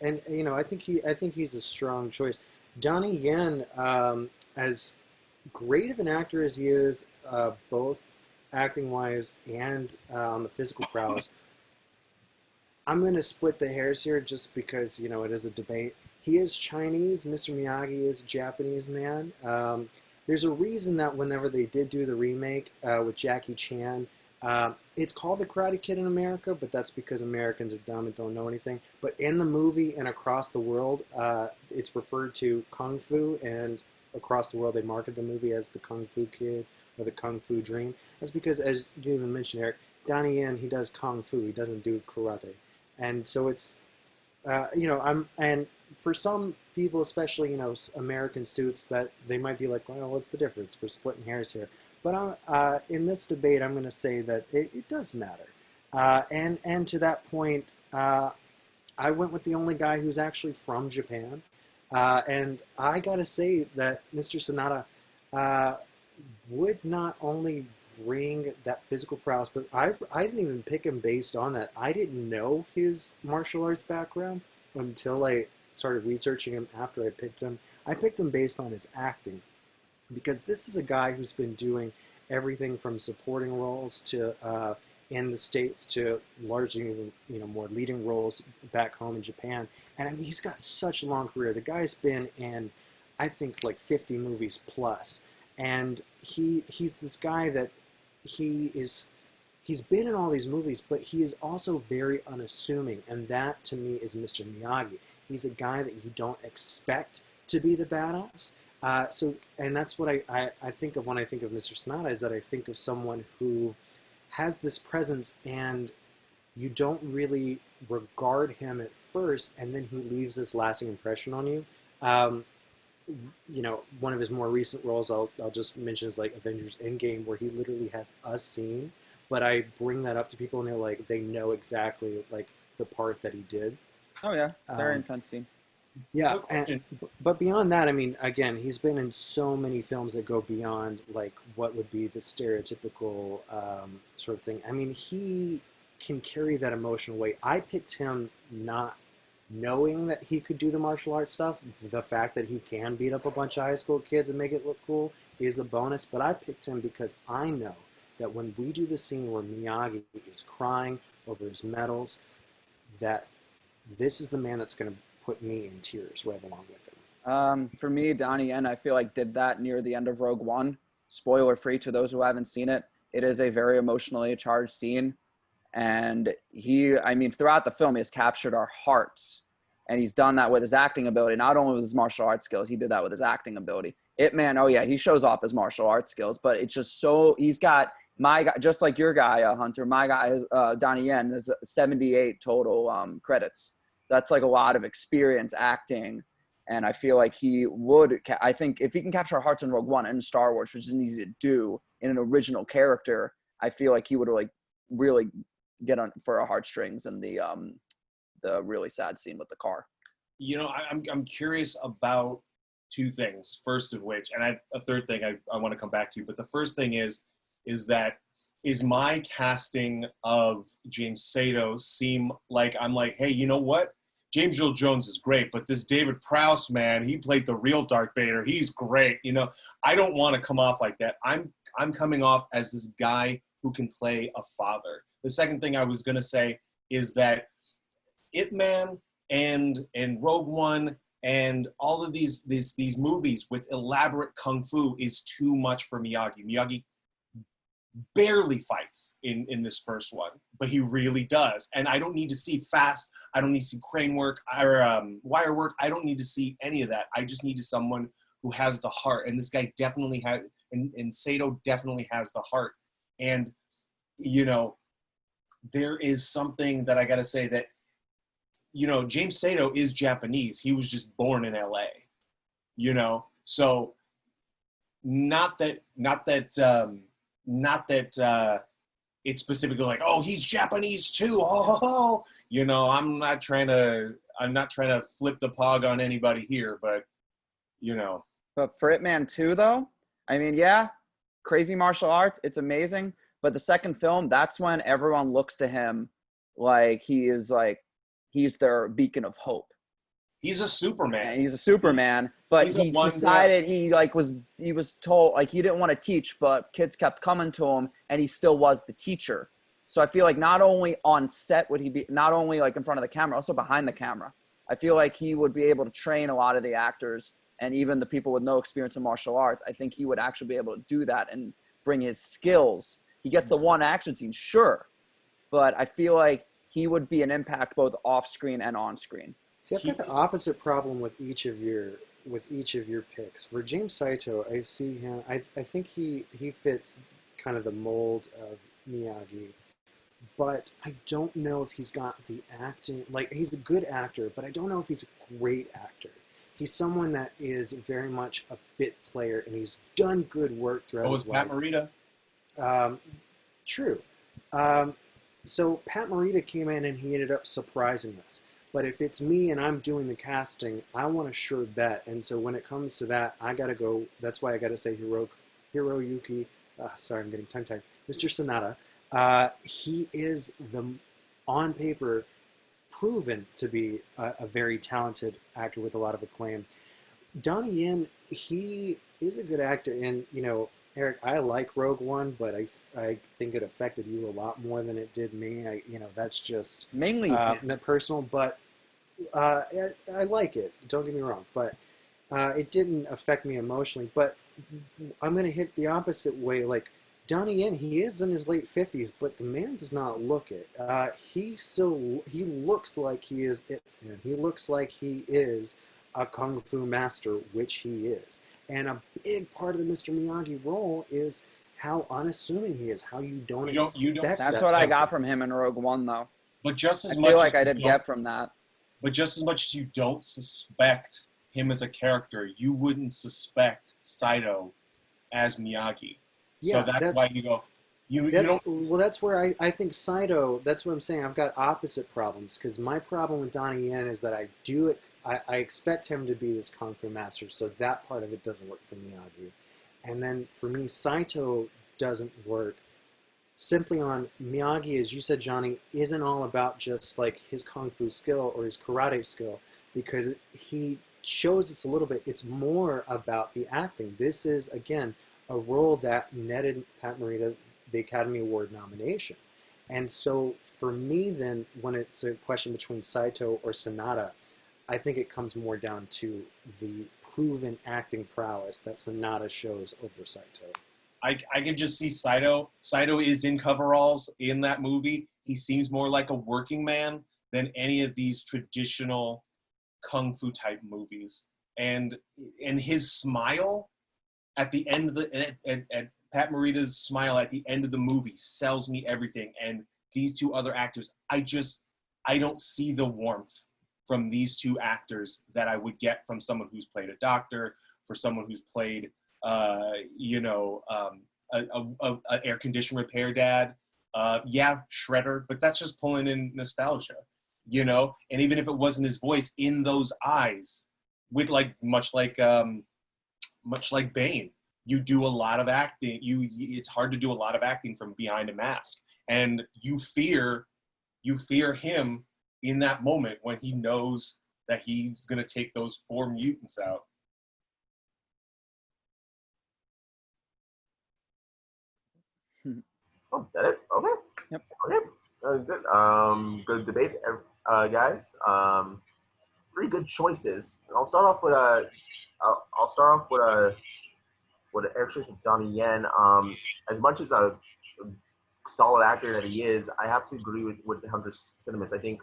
I think he's a strong choice. Donnie Yen, as great of an actor as he is, both acting-wise and on the physical prowess, I'm going to split the hairs here just because, you know, it is a debate. He is Chinese. Mr. Miyagi is a Japanese man. There's a reason that whenever they did do the remake with Jackie Chan, it's called The Karate Kid in America, but that's because Americans are dumb and don't know anything. But in the movie and across the world, it's referred to Kung Fu, and across the world they market the movie as the Kung Fu Kid or the Kung Fu Dream. That's because, as you even mentioned, Eric, Donnie Yen, he does Kung Fu. He doesn't do karate. And so it's, and for some people, especially, you know, American suits, that they might be like, well, what's the difference? We're splitting hairs here. But in this debate, I'm going to say that it does matter. And to that point, I went with the only guy who's actually from Japan. And I gotta say that Mr. Sanada would not only bring that physical prowess, but I didn't even pick him based on that. I didn't know his martial arts background until I started researching him after I picked him. I picked him based on his acting, because this is a guy who's been doing everything from supporting roles to in the States to largely more leading roles back home in Japan. And I mean, he's got such a long career. The guy's been in, I think, like 50 movies plus. And he's this guy that he's been in all these movies, but he is also very unassuming. And that, to me, is Mr. Miyagi. He's a guy that you don't expect to be the badass. And that's what I think of when I think of Mr. Sanada, is that I think of someone who has this presence and you don't really regard him at first, and then he leaves this lasting impression on you. One of his more recent roles I'll just mention is like Avengers Endgame, where he literally has a scene, but I bring that up to people and they're like, they know exactly like the part that he did. Oh yeah, very intense scene. Yeah, but beyond that, I mean, again, he's been in so many films that go beyond like what would be the stereotypical sort of thing. I mean, he can carry that emotional weight. I picked him not knowing that he could do the martial arts stuff. The fact that he can beat up a bunch of high school kids and make it look cool is a bonus, but I picked him because I know that when we do the scene where Miyagi is crying over his medals, that this is the man that's going to put me in tears right along with him. For me, Donnie Yen, I feel like did that near the end of Rogue One. Spoiler free to those who haven't seen it. It is a very emotionally charged scene. And throughout the film, he has captured our hearts. And he's done that with his acting ability, not only with his martial arts skills, he did that with his acting ability. Ip Man, oh yeah, he shows off his martial arts skills, but it's just so, he's got my guy, just like your guy, Hunter, my guy, Donnie Yen, is 78 total credits. That's like a lot of experience acting. And I feel like he would, I think if he can capture our hearts in Rogue One and Star Wars, which isn't easy to do in an original character, I feel like he would like really get on for our heartstrings in the really sad scene with the car. I'm curious about two things. First of which, and a third thing I want to come back to, but the first thing is my casting of James Sato seem like I'm like, hey, you know what? James Earl Jones is great, but this David Prowse, man, he played the real Darth Vader. He's great. I don't want to come off like that. I'm coming off as this guy who can play a father. The second thing I was going to say is that Ip Man and Rogue One and all of these movies with elaborate kung fu is too much for Miyagi. Miyagi barely fights in this first one, but he really does. And I don't need to see fast. I don't need to see crane work or wire work. I don't need to see any of that. I just need someone who has the heart. And this guy definitely had, and Sato definitely has the heart. And, there is something that I got to say that, James Sato is Japanese. He was just born in LA, so not that it's specifically like, oh, he's Japanese too. Oh, I'm not trying to flip the pog on anybody here, but But for Ip Man 2 though, I mean, yeah, crazy martial arts, it's amazing. But the second film, that's when everyone looks to him like he's their beacon of hope. He's a Superman. And he's a Superman, but he decided he was told like he didn't want to teach, but kids kept coming to him and he still was the teacher. So I feel like not only on set would he be, not only like in front of the camera, also behind the camera. I feel like he would be able to train a lot of the actors and even the people with no experience in martial arts. I think he would actually be able to do that and bring his skills. He gets the one action scene, sure, but I feel like he would be an impact both off screen and on screen. See, I've got the opposite problem with each of your picks. For James Saito, I see him. I think he fits kind of the mold of Miyagi, but I don't know if he's got the acting. Like, he's a good actor, but I don't know if he's a great actor. He's someone that is very much a bit player, and he's done good work throughout his life. Pat Morita? True. So Pat Morita came in and he ended up surprising us. But if it's me and I'm doing the casting, I want a sure bet. And so when it comes to that, I gotta go. That's why I gotta say Hiroyuki. Sorry, I'm getting tongue-tied. Mr. Sanada. He is on paper, proven to be a very talented actor with a lot of acclaim. Donnie Yen, he is a good actor, and Eric, I like Rogue One, but I think it affected you a lot more than it did me. That's just Mainly, not personal, but I like it. Don't get me wrong, but it didn't affect me emotionally. But I'm gonna hit the opposite way. Like Donnie Yen, he is in his late 50s, but the man does not look it. He looks like he is it, man. He looks like he is a kung fu master, which he is. And a big part of the Mr. Miyagi role is how unassuming he is, how you don't You don't. expect that's that what I type got of from him in Rogue One, though. But just I as feel much like as I you did don't, get from that. but just as much as you don't suspect him as a character, you wouldn't suspect Saito as Miyagi. So Yeah, that's why you go. You don't. that's where I think Saito. That's what I'm saying. I've got opposite problems because my problem with Donnie Yen is that I expect him to be this kung fu master, so that part of it doesn't work for Miyagi. And then for me, Saito doesn't work simply on Miyagi, as you said, Johnny, isn't all about just like his kung fu skill or his karate skill, because he shows us a little bit. It's more about the acting. This is again a role that netted Pat Morita the Academy Award nomination, and so for me, then when it's a question between Saito or Sanada, I think it comes more down to the proven acting prowess that Sanada shows over Saito. I can just see Saito. Saito is in coveralls in that movie. He seems more like a working man than any of these traditional kung fu type movies. And his smile at the end of at Pat Morita's smile at the end of the movie sells me everything. And these two other actors, I don't see the warmth from these two actors that I would get from someone who's played a doctor, for someone who's played a air condition repair dad. Yeah, Shredder, but that's just pulling in nostalgia, And even if it wasn't his voice, in those eyes, with much like Bane, you do a lot of acting. It's hard to do a lot of acting from behind a mask, and you fear him in that moment when he knows that he's gonna take those 4 mutants out. Oh, that it? Okay. Yep. Okay. Good. Good debate, guys. Pretty good choices. I'll start off with an air choice with Donnie Yen. As much as a solid actor that he is, I have to agree with Hunter's sentiments. I think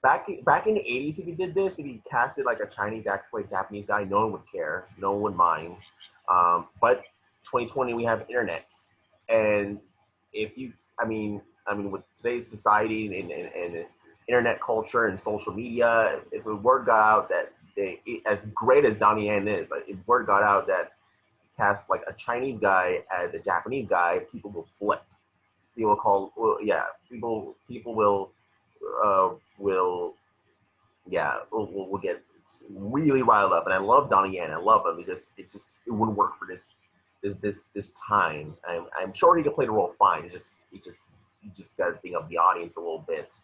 back in the 80s, if he did this, if he casted like a Chinese actor play a Japanese guy, no one would care, no one would mind. But 2020, we have internet, and if you, I mean, with today's society and internet culture and social media, if the word got out that as great as Donnie Yen is, if word got out that cast like a Chinese guy as a Japanese guy, people will flip. People will call, well, yeah, people will get really riled up. And I love Donnie Yen. I love him. It wouldn't work for this time. I'm sure he could play the role fine. You just got to think of the audience a little bit.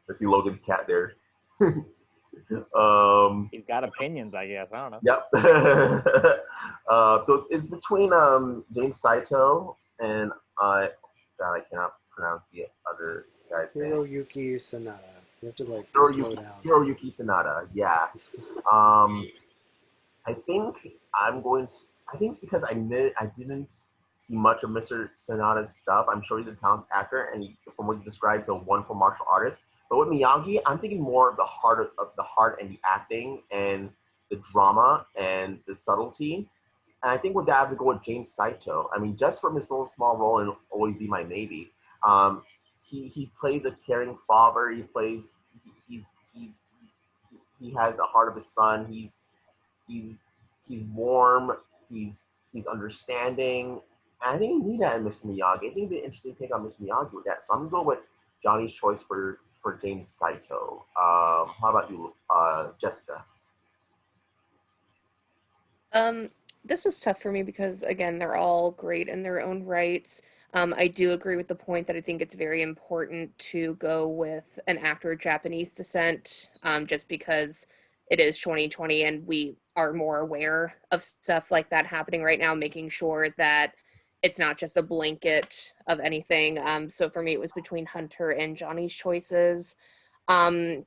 Let's see Logan's cat there. He's got opinions, I guess. I don't know. Yep. So it's between James Saito and God, I cannot pronounce the other guy's name. Hiroyuki Sanada. You have to slow down. Hiroyuki Sanada. Yeah. I think it's because I didn't see much of Mr. Sanada's stuff. I'm sure he's a talented actor, and from what he describes, a wonderful martial artist. But with Miyagi, I'm thinking more of the heart and the acting and the drama and the subtlety. And I think with that, I have to go with James Saito. I mean, just from his little small role in Always Be My Maybe, he plays a caring father. He plays he has the heart of his son. He's warm. He's understanding, I think you need that in Mr. Miyagi. I think the interesting take on Mr. Miyagi with that. So I'm gonna go with Johnny's choice for James Saito. How about you, Jessica? Um, this was tough for me because again, they're all great in their own rights. I do agree with the point that I think it's very important to go with an actor of Japanese descent, just because it is 2020 and we are more aware of stuff like that happening right now, making sure that it's not just a blanket of anything. So for me, it was between Hunter and Johnny's choices. Um,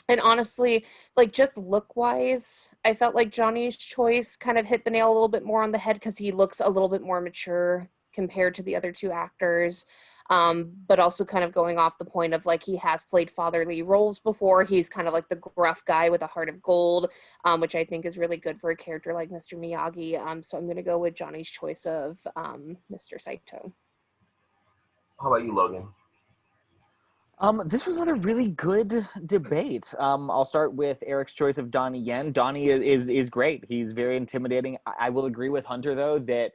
and honestly, like just look wise, I felt like Johnny's choice kind of hit the nail a little bit more on the head because he looks a little bit more mature compared to the other two actors. But also kind of going off the point of like he has played fatherly roles before. He's kind of like the gruff guy with a heart of gold, which I think is really good for a character like Mr. Miyagi. So I'm going to go with Johnny's choice of Mr. Saito. How about you, Logan? This was another really good debate. I'll start with Eric's choice of Donnie Yen. Donnie is great. He's very intimidating. I will agree with Hunter though that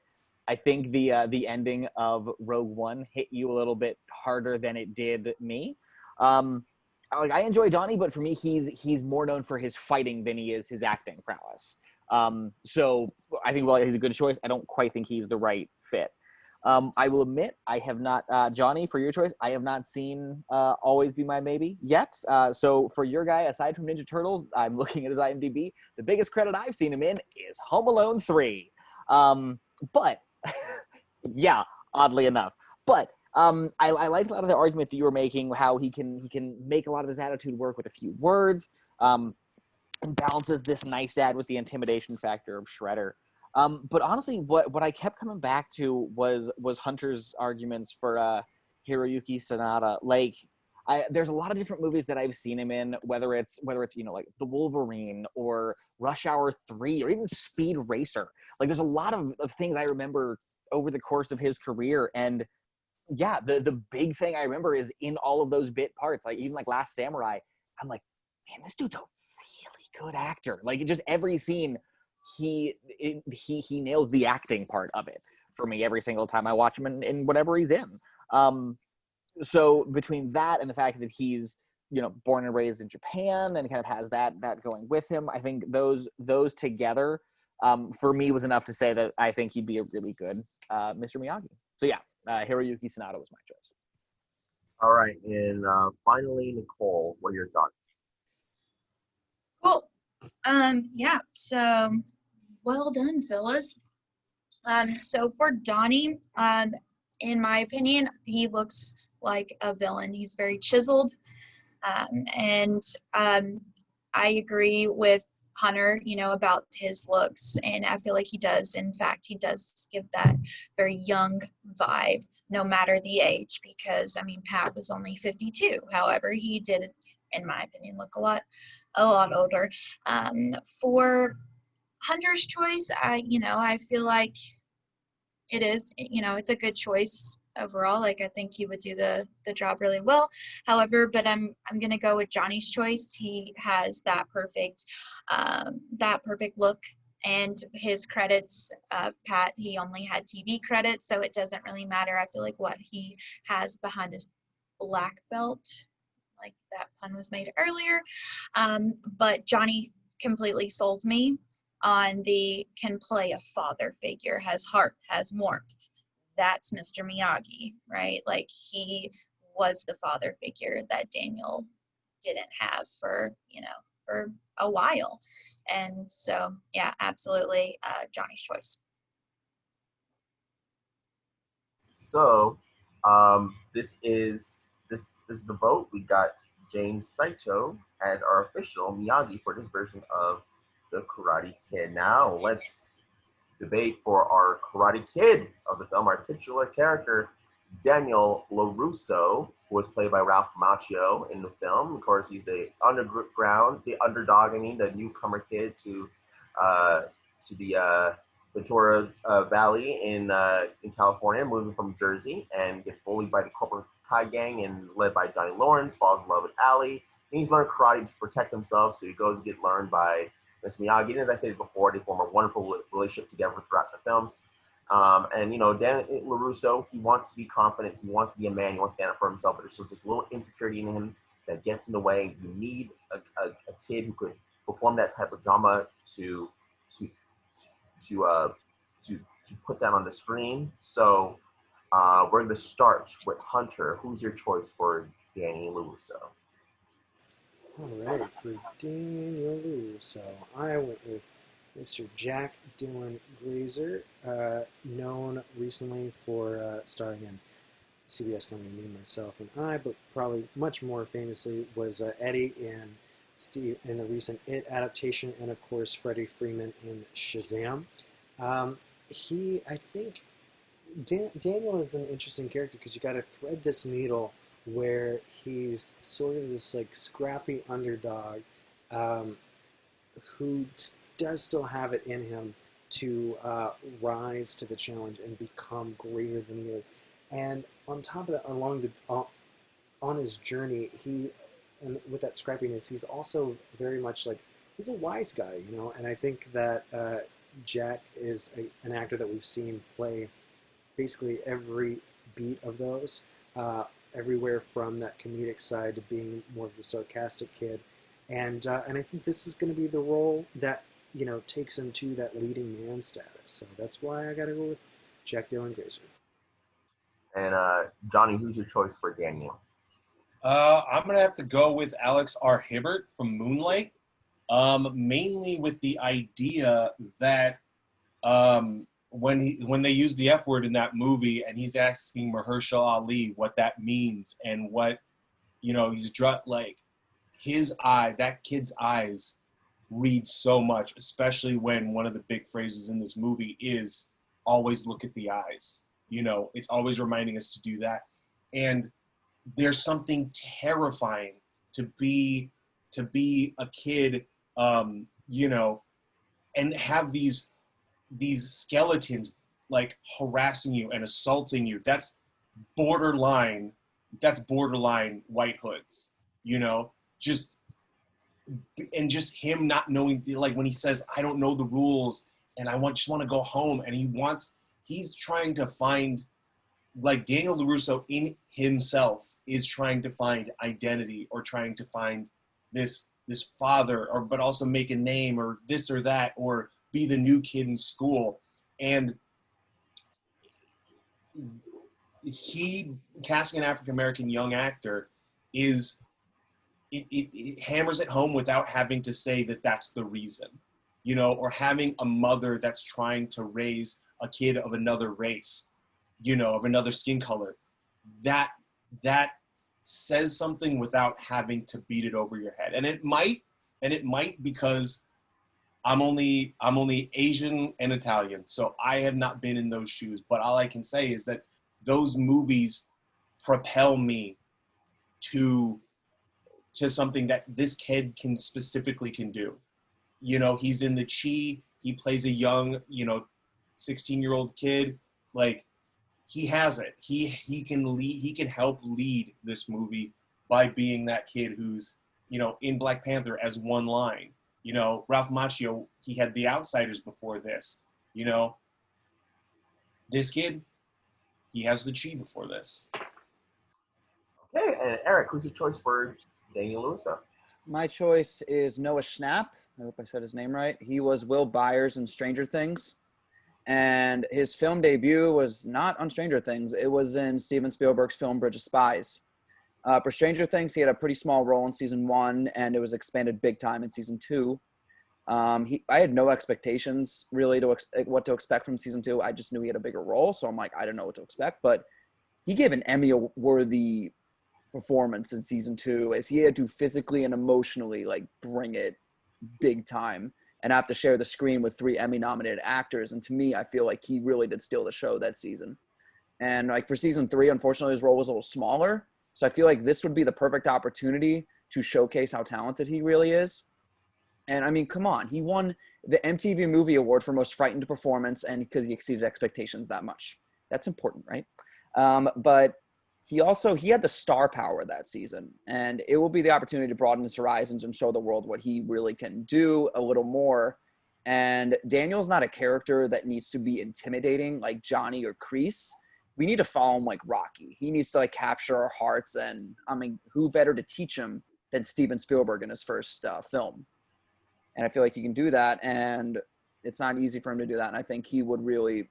I think the ending of Rogue One hit you a little bit harder than it did me. I enjoy Donnie, but for me, he's more known for his fighting than he is his acting prowess. So I think while he's a good choice, I don't quite think he's the right fit. I will admit I have not, Johnny, for your choice, I have not seen Always Be My Maybe yet. So for your guy, aside from Ninja Turtles, I'm looking at his IMDb. The biggest credit I've seen him in is Home Alone 3. But, yeah, oddly enough. But I liked a lot of the argument that you were making, how he can make a lot of his attitude work with a few words, and balances this nice dad with the intimidation factor of Shredder. But honestly, what I kept coming back to was Hunter's arguments for Hiroyuki Sanada. Like, there's a lot of different movies that I've seen him in, whether it's like The Wolverine or Rush Hour 3 or even Speed Racer. Like, there's a lot of things I remember over the course of his career, and yeah, the big thing I remember is in all of those bit parts. Like even like Last Samurai, I'm like, man, this dude's a really good actor. Like just every scene. He nails the acting part of it for me every single time I watch him in whatever he's in. So between that and the fact that he's born and raised in Japan and kind of has that going with him, I think those together for me was enough to say that I think he'd be a really good Mr. Miyagi. So yeah, Hiroyuki Sanada was my choice. All right, and finally, Nicole, what are your thoughts? Cool. Yeah, so well done, Phyllis. So for Donnie, in my opinion, he looks like a villain. He's very chiseled. And I agree with Hunter, about his looks. And I feel like he does. In fact, he does give that very young vibe, no matter the age, because, Pat was only 52. However, he did, in my opinion, look a lot older. For Hunter's choice, I feel like it is, it's a good choice overall. Like I think he would do the job really well. However, but I'm gonna go with Johnny's choice. He has that perfect look. And his credits, Pat, he only had TV credits, so it doesn't really matter. I feel like what he has behind his black belt, like that pun was made earlier. But Johnny completely sold me on the can play a father figure, has heart, has warmth. That's Mr. Miyagi, right? Like he was the father figure that Daniel didn't have for a while. And so, yeah, absolutely Johnny's choice. So, this is the vote. We got James Saito as our official Miyagi for this version of the Karate Kid. Now, let's debate for our Karate Kid of the film, our titular character, Daniel LaRusso, who was played by Ralph Macchio in the film. Of course, he's the underground, the underdog, the newcomer kid to the Ventura Valley in California, moving from Jersey, and gets bullied by the Cobra Kai gang and led by Johnny Lawrence, falls in love with Allie. And he's learned karate to protect himself, so he goes to get learned by Miss Miyagi. And as I said before, they form a wonderful relationship together throughout the films. And Dan LaRusso, he wants to be confident, he wants to be a man, he wants to stand up for himself, but there's just this little insecurity in him that gets in the way. You need a kid who could perform that type of drama to to to uh, to put that on the screen. So we're going to start with Hunter. Who's your choice for Danny LaRusso? All right, for Daniel LaRusso, I went with Mr. Jack Dylan Grazer, known recently for starring in CBS comedy Me, Myself, and I, but probably much more famously was Eddie in the recent It adaptation, and of course Freddie Freeman in Shazam. I think Daniel is an interesting character because you got to thread this needle where he's sort of this like scrappy underdog who does still have it in him to rise to the challenge and become greater than he is. And on top of that, on his journey, and with that scrappiness, he's also very much like, he's a wise guy, And I think that Jack is an actor that we've seen play basically every beat of those, everywhere from that comedic side to being more of the sarcastic kid. And I think this is going to be the role that takes him to that leading man status. So that's why I got to go with Jack Dylan Grazer. And Johnny, who's your choice for Daniel? I'm going to have to go with Alex R. Hibbert from Moonlight, mainly with the idea that when they use the F word in that movie and he's asking Mahershala Ali what that means and what, he's like that kid's eyes read so much, especially when one of the big phrases in this movie is always look at the eyes. It's always reminding us to do that. And there's something terrifying to be a kid, and have these skeletons like harassing you and assaulting you. That's borderline white hoods, just him not knowing, like when he says, I don't know the rules and I just want to go home. And he's trying to find, like Daniel LaRusso in himself is trying to find identity or trying to find this father, but also make a name or this or that, or be the new kid in school. And he casting an African-American young actor it hammers it home without having to say that that's the reason, or having a mother that's trying to raise a kid of another race, of another skin color. That says something without having to beat it over your head. And it might because I'm only Asian and Italian, so I have not been in those shoes. But all I can say is that those movies propel me to something that this kid can do. He's in the Chi. He plays a young, 16-year-old kid. Like, he has it. He can lead. He can help lead this movie by being that kid who's, in Black Panther as one line. Ralph Macchio, he had The Outsiders before this. This kid, he has the Chi before this. Okay, and Erik, who's your choice for Daniel LaRusso? My choice is Noah Schnapp. I hope I said his name right. He was Will Byers in Stranger Things. And his film debut was not on Stranger Things. It was in Steven Spielberg's film Bridge of Spies. For Stranger Things, he had a pretty small role in season 1, and it was expanded big time in season 2. I had no expectations really to what to expect from season 2. I just knew he had a bigger role, so I'm like, I don't know what to expect. But he gave an Emmy-worthy performance in season 2, as he had to physically and emotionally bring it big time and have to share the screen with 3 Emmy-nominated actors. And to me, I feel like he really did steal the show that season. And for season 3, unfortunately, his role was a little smaller. So I feel like this would be the perfect opportunity to showcase how talented he really is. And I mean, come on, he won the MTV Movie Award for Most Frightened Performance, and because he exceeded expectations that much. That's important, right? But he had the star power that season, and it will be the opportunity to broaden his horizons and show the world what he really can do a little more. And Daniel's not a character that needs to be intimidating like Johnny or Kreese. We need to follow him like Rocky. He needs to like capture our hearts. And I mean, who better to teach him than Steven Spielberg in his first film? And I feel like he can do that. And it's not easy for him to do that. And I think he would really,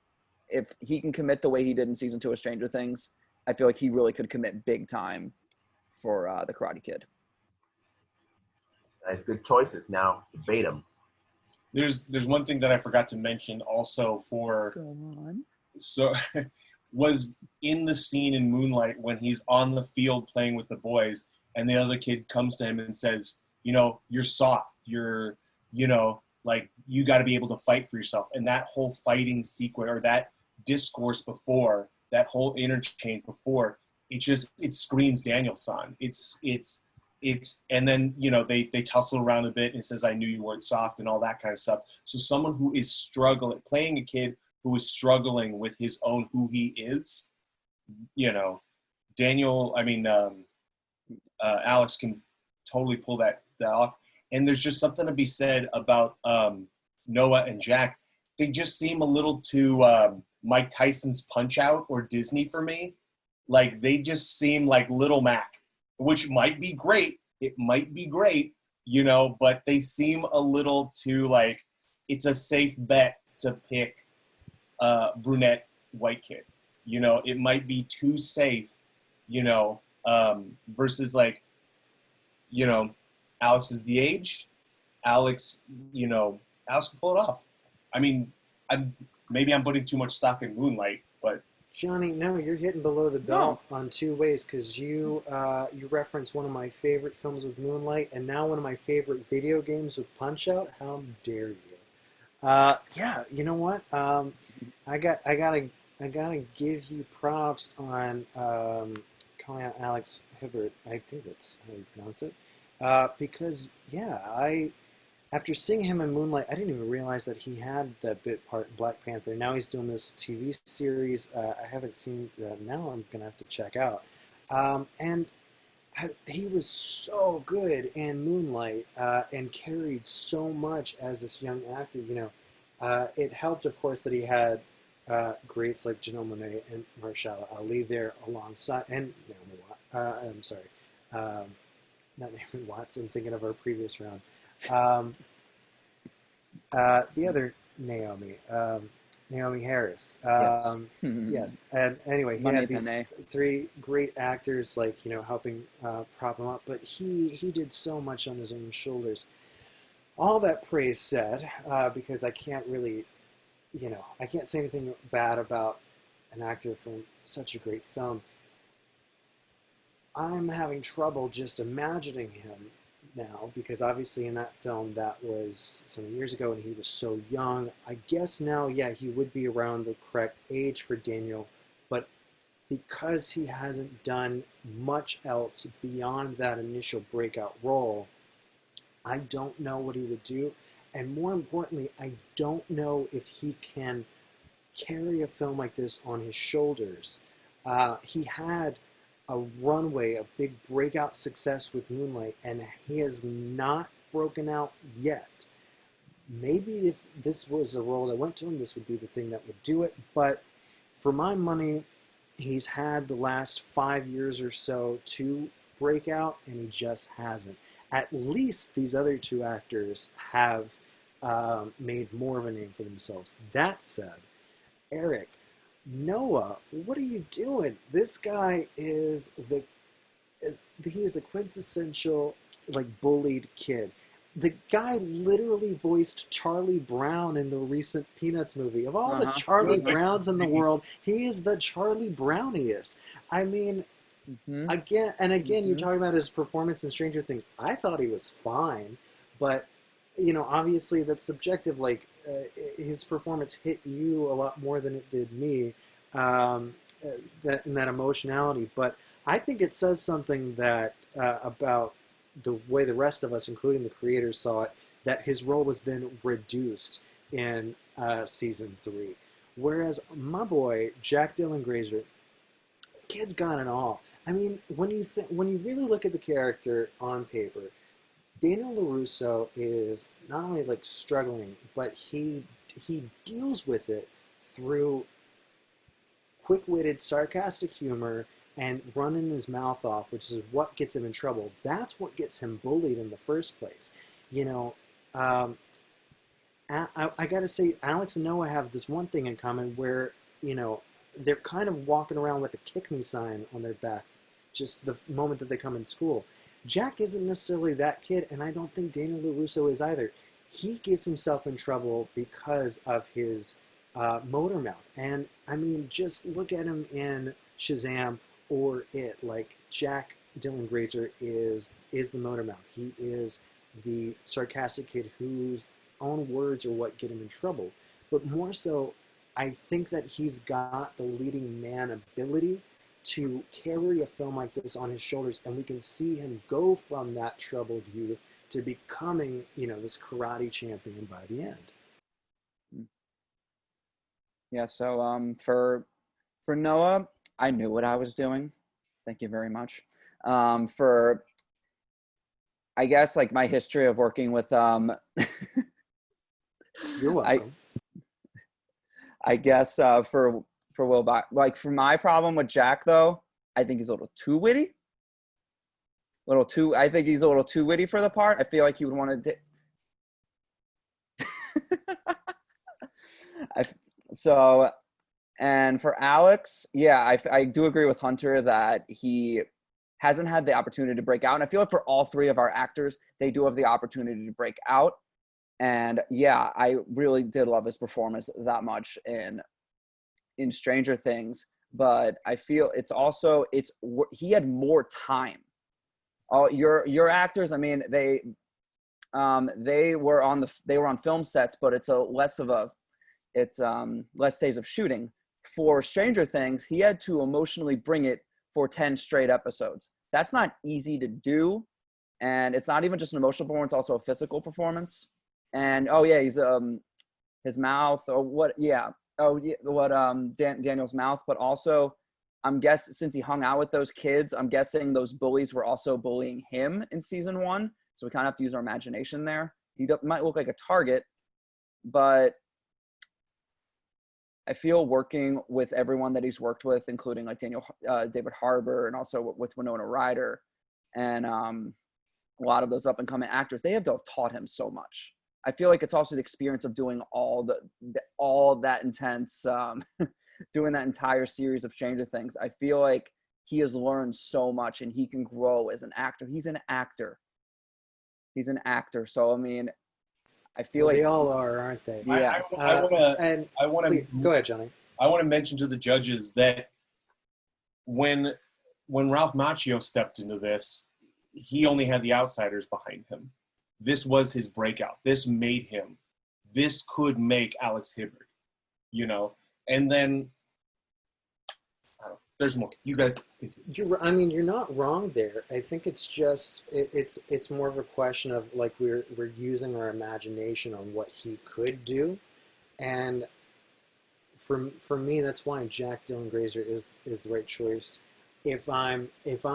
if he can commit the way he did in season 2 of Stranger Things, I feel like he really could commit big time for the Karate Kid. Nice, good choices. Now, debate them. There's one thing that I forgot to mention also for Go on. so was in the scene in Moonlight when he's on the field playing with the boys and the other kid comes to him and says, you know, you're soft, you're, you know, like you got to be able to fight for yourself. And that whole fighting sequence or that discourse before, that whole interchange before, it screams Daniel-san. It's and then, you know, they tussle around a bit and it says, I knew you weren't soft and all that kind of stuff. So someone who is struggling, playing a kid who is struggling with his own who he is, you know, Alex can totally pull that off. And there's just something to be said about Noah and Jack. They just seem a little too Mike Tyson's Punch-Out or Disney for me. Like, they just seem like Little Mac, which might be great. It might be great, you know, but they seem a little too, like, it's a safe bet to pick a brunette white kid. You know, it might be too safe, you know, versus, like, you know, Alex is the age. Alex can pull it off. I mean, maybe I'm putting too much stock in Moonlight, but Johnny, no, you're hitting below the belt on two ways because you reference one of my favorite films with Moonlight and now one of my favorite video games with Punch-Out. How dare you? Yeah, you know what? I gotta give you props on calling out Alex Hibbert. I think that's how you pronounce it. Because yeah, after seeing him in Moonlight, I didn't even realize that he had that bit part in Black Panther. Now he's doing this TV series. I haven't seen that. Now I'm going to have to check out. And he was so good in Moonlight and carried so much as this young actor. You know, it helped, of course, that he had greats like Janelle Monáe and Mahershala Ali there alongside. And Naomi Watts. I'm sorry. Not Naomi Watts. I'm thinking of our previous round. The other Naomi Harris. Yes. And anyway, he had these three great actors, like, you know, helping prop him up. But he did so much on his own shoulders. All that praise said, because I can't really, you know, I can't say anything bad about an actor from such a great film. I'm having trouble just imagining him now, because obviously in that film that was some years ago and he was so young. I guess now, yeah, he would be around the correct age for Daniel, but because he hasn't done much else beyond that initial breakout role, I don't know what he would do, and more importantly, I don't know if he can carry a film like this on his shoulders. He had a runway, a big breakout success with Moonlight, and he has not broken out yet. Maybe if this was a role that went to him, this would be the thing that would do it, but for my money, he's had the last 5 years or so to break out, and he just hasn't. At least these other two actors have made more of a name for themselves. That said, Erik, Noah, what are you doing? This guy is the quintessential, like, bullied kid. The guy literally voiced Charlie Brown in the recent Peanuts movie. Of all the Charlie Browns in the world, he is the Charlie Browniest. I mean, again, you're talking about his performance in Stranger Things. I thought he was fine, but, you know, obviously that's subjective. Like, his performance hit you a lot more than it did me, in that emotionality. But I think it says something that about the way the rest of us, including the creators, saw it, that his role was then reduced in season 3. Whereas my boy, Jack Dylan Grazer, kid's got it all. I mean, when you really look at the character on paper, Daniel LaRusso is not only like struggling, but he deals with it through quick-witted, sarcastic humor and running his mouth off, which is what gets him in trouble. That's what gets him bullied in the first place. You know, I got to say, Alex and Noah have this one thing in common where, you know, they're kind of walking around with a kick me sign on their back just the moment that they come in school. Jack isn't necessarily that kid, and I don't think Daniel LaRusso is either. He gets himself in trouble because of his motor mouth. And, I mean, just look at him in Shazam or It. Like, Jack Dylan Grazer is the motor mouth. He is the sarcastic kid whose own words are what get him in trouble. But more so, I think that he's got the leading man ability to carry a film like this on his shoulders, and we can see him go from that troubled youth to becoming, you know, this karate champion by the end. Yeah, so for Noah, I knew what I was doing. Thank you very much. For, I guess, like my history of working with You're welcome. I guess for Will, like for my problem with Jack though, I think he's a little too witty. I think he's a little too witty for the part. I feel like he would want to. So, and for Alex, yeah, I do agree with Hunter that he hasn't had the opportunity to break out. And I feel like for all three of our actors, they do have the opportunity to break out. And yeah, I really did love his performance that much in Stranger Things. But I feel he had more time. All your actors, I mean, they were on film sets, but it's less days of shooting. For Stranger Things, he had to emotionally bring it for 10 straight episodes. That's not easy to do, and it's not even just an emotional performance, also a physical performance. And he's his mouth or what? Yeah. Daniel's mouth, but also I'm guessing since he hung out with those kids, I'm guessing those bullies were also bullying him in season 1. So we kind of have to use our imagination there. He might look like a target, but I feel working with everyone that he's worked with, including like David Harbour, and also with Winona Ryder, and a lot of those up and coming actors, they have taught him so much. I feel like it's also the experience of doing all that intense, doing that entire series of Stranger Things. I feel like he has learned so much, and he can grow as an actor. He's an actor. So I mean, I feel like they all are, aren't they? Yeah. I want to go ahead, Johnny. I want to mention to the judges that when Ralph Macchio stepped into this, he only had the outsiders behind him. This was his breakout. This made him. This could make Alex Hibbert, you know. And then there's more. You guys. You're not wrong there. I think it's just it's more of a question of like we're using our imagination on what he could do, and for me that's why Jack Dylan Grazer is the right choice. If I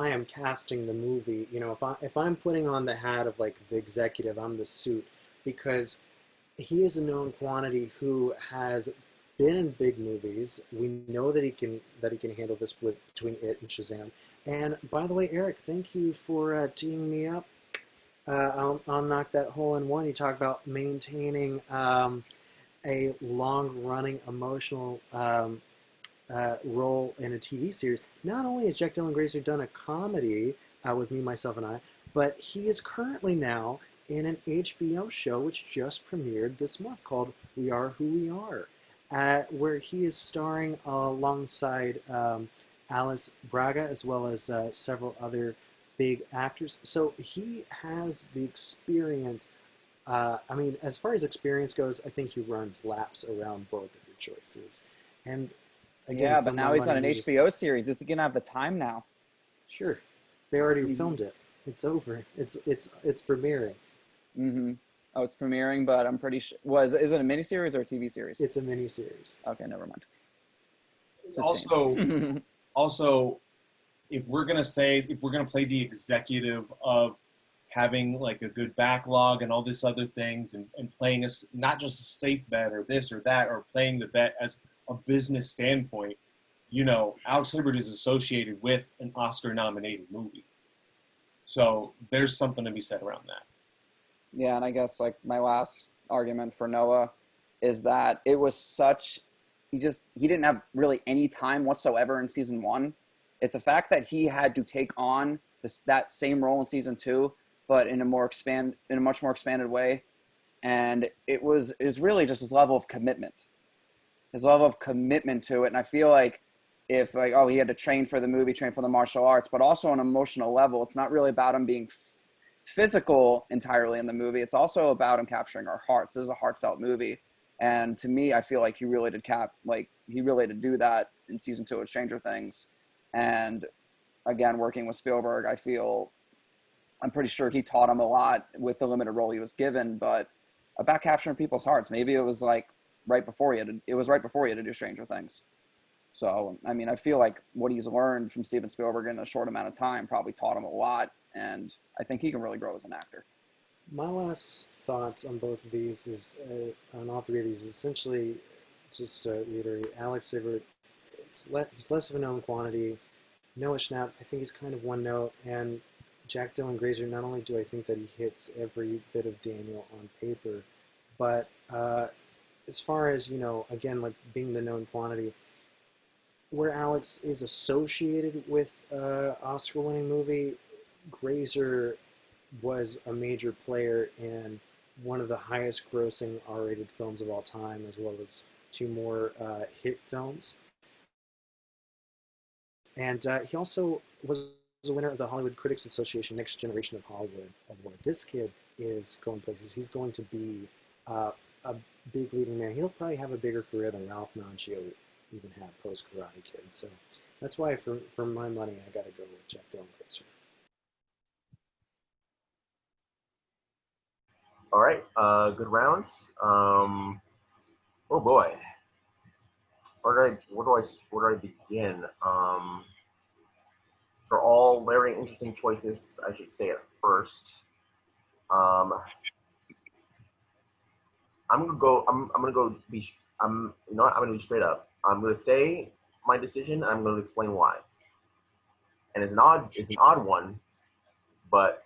am casting the movie, you know, if I'm putting on the hat of like the executive, I'm the suit, because he is a known quantity who has been in big movies. We know that he can handle this split between It and Shazam. And by the way, Erik, thank you for teeing me up. I'll knock that hole in one. You talk about maintaining a long-running emotional role in a TV series. Not only has Jack Dylan Grazer done a comedy with Me, Myself, and I, but he is currently now in an HBO show which just premiered this month called We Are Who We Are, where he is starring alongside Alice Braga as well as several other big actors. So he has the experience. As far as experience goes, I think he runs laps around both of your choices. And again, but now he's on an HBO series. Is he gonna have the time now? Sure, they already filmed it. It's over. It's premiering. Mm-hmm. Oh, it's premiering, but I'm pretty sure. Is it a miniseries or a TV series? It's a miniseries. Okay, never mind. Also, if we're gonna play the executive of having like a good backlog and all this other things, and playing us not just a safe bet or this or that, or playing the bet as a business standpoint, you know, Alex Hibbert is associated with an Oscar-nominated movie. So there's something to be said around that. Yeah, and I guess like my last argument for Noah is that it was such he didn't have really any time whatsoever in season 1. It's the fact that he had to take on that same role in season 2, but in a much more expanded way, and it was really just his level of commitment, to it. And I feel like if like he had to train for the movie, train for the martial arts, but also on an emotional level, it's not really about him being physical entirely in the movie. It's also about him capturing our hearts. This is a heartfelt movie, and to me, I feel like he really did do that in season 2 of Stranger Things. And again, working with Spielberg, I'm pretty sure he taught him a lot with the limited role he was given, but about capturing people's hearts. Maybe it was like right before he had to do Stranger Things. So, I mean, I feel like what he's learned from Steven Spielberg in a short amount of time probably taught him a lot, and I think he can really grow as an actor. My last thoughts on both of these is, on all three of these, is essentially, just to reiterate, Alex Hibbert, he's less of a known quantity. Noah Schnapp, I think he's kind of one note, and Jack Dylan Grazer, not only do I think that he hits every bit of Daniel on paper, but as far as, again, like being the known quantity, where Alex is associated with Oscar-winning movie, Grazer was a major player in one of the highest grossing R-rated films of all time, as well as 2 more hit films. And he also was a winner of the Hollywood Critics Association Next Generation of Hollywood Award. This kid is going places. He's going to be a big leading man. He'll probably have a bigger career than Ralph Macchio even had post-Karate Kid. So that's why, for my money, I got to go with Jack Dylan Grazer. All right, good rounds. Oh boy, where do I begin? For all very interesting choices, I should say at first. I'm gonna go. I'm gonna go. I'm gonna be straight up. I'm gonna say my decision. And I'm gonna explain why. And it's an odd one, but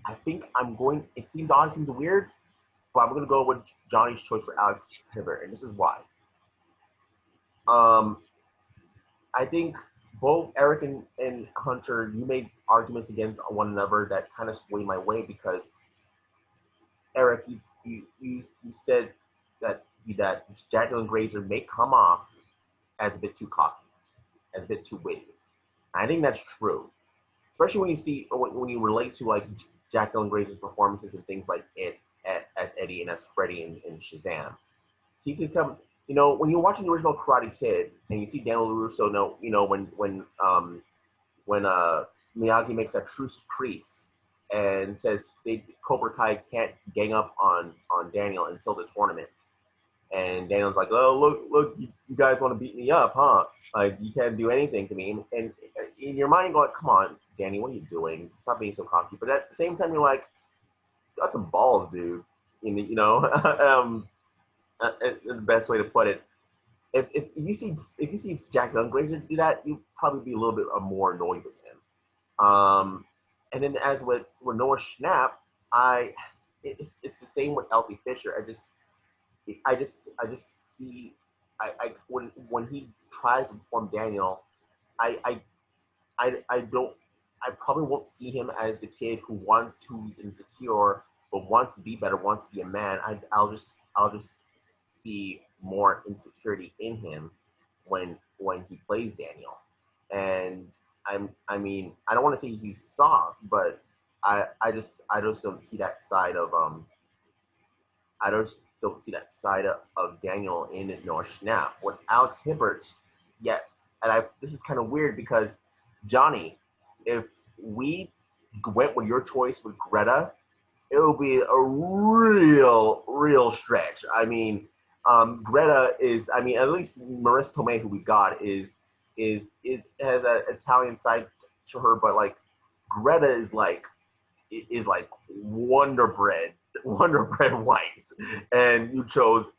I think I'm going. It seems odd. It seems weird, but I'm gonna go with Johnny's choice for Alex Hibbert, and this is why. I think both Erik and Hunter, you made arguments against one another that kind of swayed my way, because Erik, you said that Jack Dylan Grazer may come off as a bit too cocky, as a bit too witty. I think that's true, especially when you relate to like Jack Dylan Grazer's performances and things like it as Eddie and as Freddy in Shazam. He could come. When you're watching the original Karate Kid and you see Daniel LaRusso, when Miyagi makes that truce crease and says Cobra Kai can't gang up on Daniel until the tournament, and Daniel's like, "Oh, look, you guys want to beat me up, huh? Like, you can't do anything to me." And in your mind, you're like, "Come on, Danny, what are you doing? Stop being so cocky." But at the same time, you're like, "Got some balls, dude." The best way to put it. If you see Jack Dylan Grazer do that, you'd probably be a little bit more annoyed with him. And then as with Noah Schnapp, it's the same with Elsie Fisher. I just see when he tries to perform Daniel, I probably won't see him as the kid who's insecure but wants to be better, wants to be a man. I'll just see more insecurity in him when he plays Daniel. And I mean, I don't want to say he's soft, but I just don't see that side of Daniel in Noah Schnapp. With Alex Hibbert, yes, and this is kind of weird because Johnny, if we went with your choice with Greta, it would be a real stretch. I mean, Greta is, I mean, at least Marissa Tomei, who we got, has an Italian side to her, but like Greta is like is like Wonder Bread white, and you chose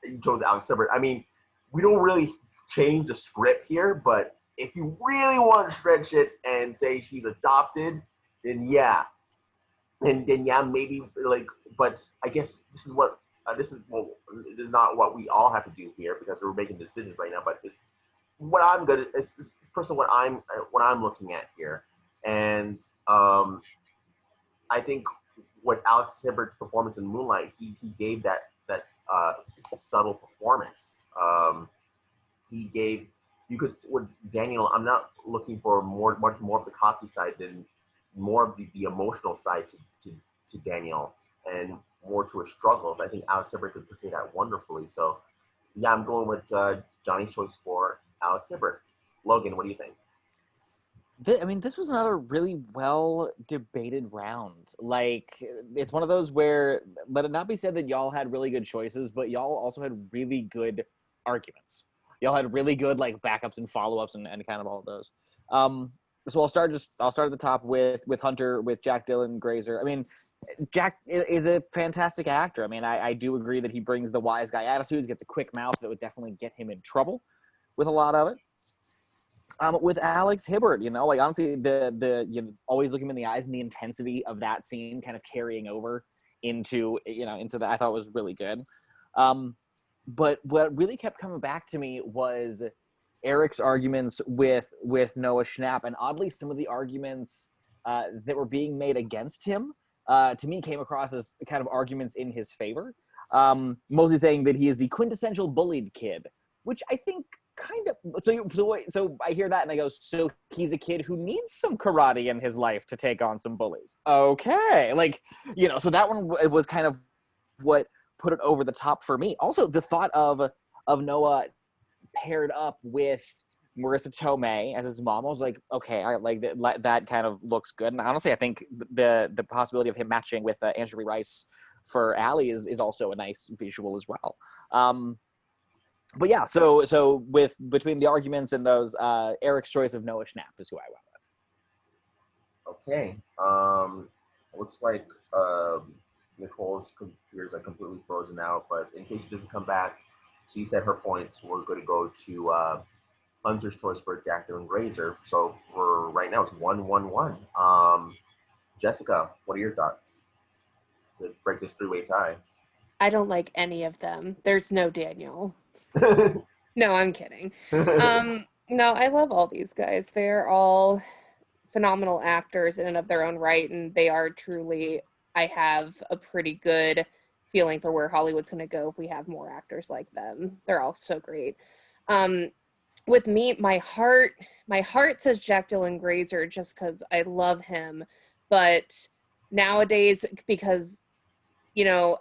Alex Hibbert. I mean, we don't really change the script here, but if you really want to stretch it and say he's adopted, then yeah, and then yeah, maybe like. But I guess this is not what we all have to do here because we're making decisions right now. But it's what I'm good. It's personally what I'm looking at here, and I think what Alex Hibbert's performance in Moonlight, he gave that subtle performance. He gave with Daniel. I'm not looking for much more of the cocky side than more of the emotional side to Daniel and more to his struggles. I think Alex Hibbert could portray that wonderfully. So yeah, I'm going with Johnny's choice for Alex Hibbert. Logan, what do you think? I mean, this was another really well debated round. Like, it's one of those where, let it not be said that y'all had really good choices, but y'all also had really good arguments. Y'all had really good like backups and follow-ups and kind of all of those. So I'll start at the top with Hunter, with Jack Dylan Grazer. I mean, Jack is a fantastic actor. I mean, I do agree that he brings the wise guy attitudes, get the quick mouth that would definitely get him in trouble with a lot of it. With Alex Hibbert, like honestly, the always looking him in the eyes and the intensity of that scene kind of carrying over into that, I thought was really good. But what really kept coming back to me was Erik's arguments with Noah Schnapp, and oddly, some of the arguments that were being made against him, to me, came across as kind of arguments in his favor. Mostly saying that he is the quintessential bullied kid, which I think kind of so I hear that and I go, so he's a kid who needs some karate in his life to take on some bullies. Okay, so that one was kind of what put it over the top for me. Also, the thought of Noah paired up with Marissa Tomei as his mom, I was like, okay, I like that kind of looks good. And honestly, I think the possibility of him matching with Angela Rice for Allie is also a nice visual as well. But yeah, so between the arguments and those, Erik's choice of Noah Schnapp is who I went with. Okay. Looks like Nicole's computers are completely frozen out, but in case she doesn't come back, she said her points were going to go to Hunter's choice for Jack Dylan Grazer. So for right now, it's 1-1-1. Jessica, what are your thoughts to break this three-way tie? I don't like any of them. There's no Daniel. No, I'm kidding. No, I love all these guys. They're all phenomenal actors in and of their own right, and they are truly, I have a pretty good feeling for where Hollywood's going to go if we have more actors like them. They're all so great. With me, my heart says Jack Dylan Grazer just because I love him, but nowadays, because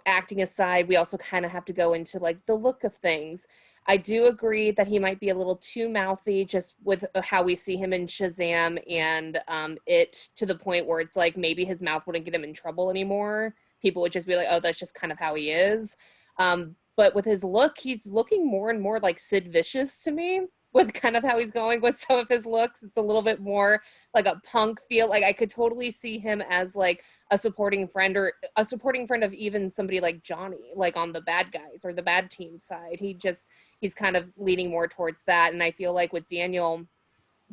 acting aside, we also kind of have to go into like the look of things. I do agree that he might be a little too mouthy just with how we see him in Shazam and it, to the point where it's like maybe his mouth wouldn't get him in trouble anymore. People would just be like, oh, that's just kind of how he is. But with his look, he's looking more and more like Sid Vicious to me with kind of how he's going with some of his looks. It's a little bit more like a punk feel. Like I could totally see him as like a supporting friend or a supporting friend of even somebody like Johnny, like on the bad guys or the bad team side. He's kind of leaning more towards that. And I feel like with Daniel,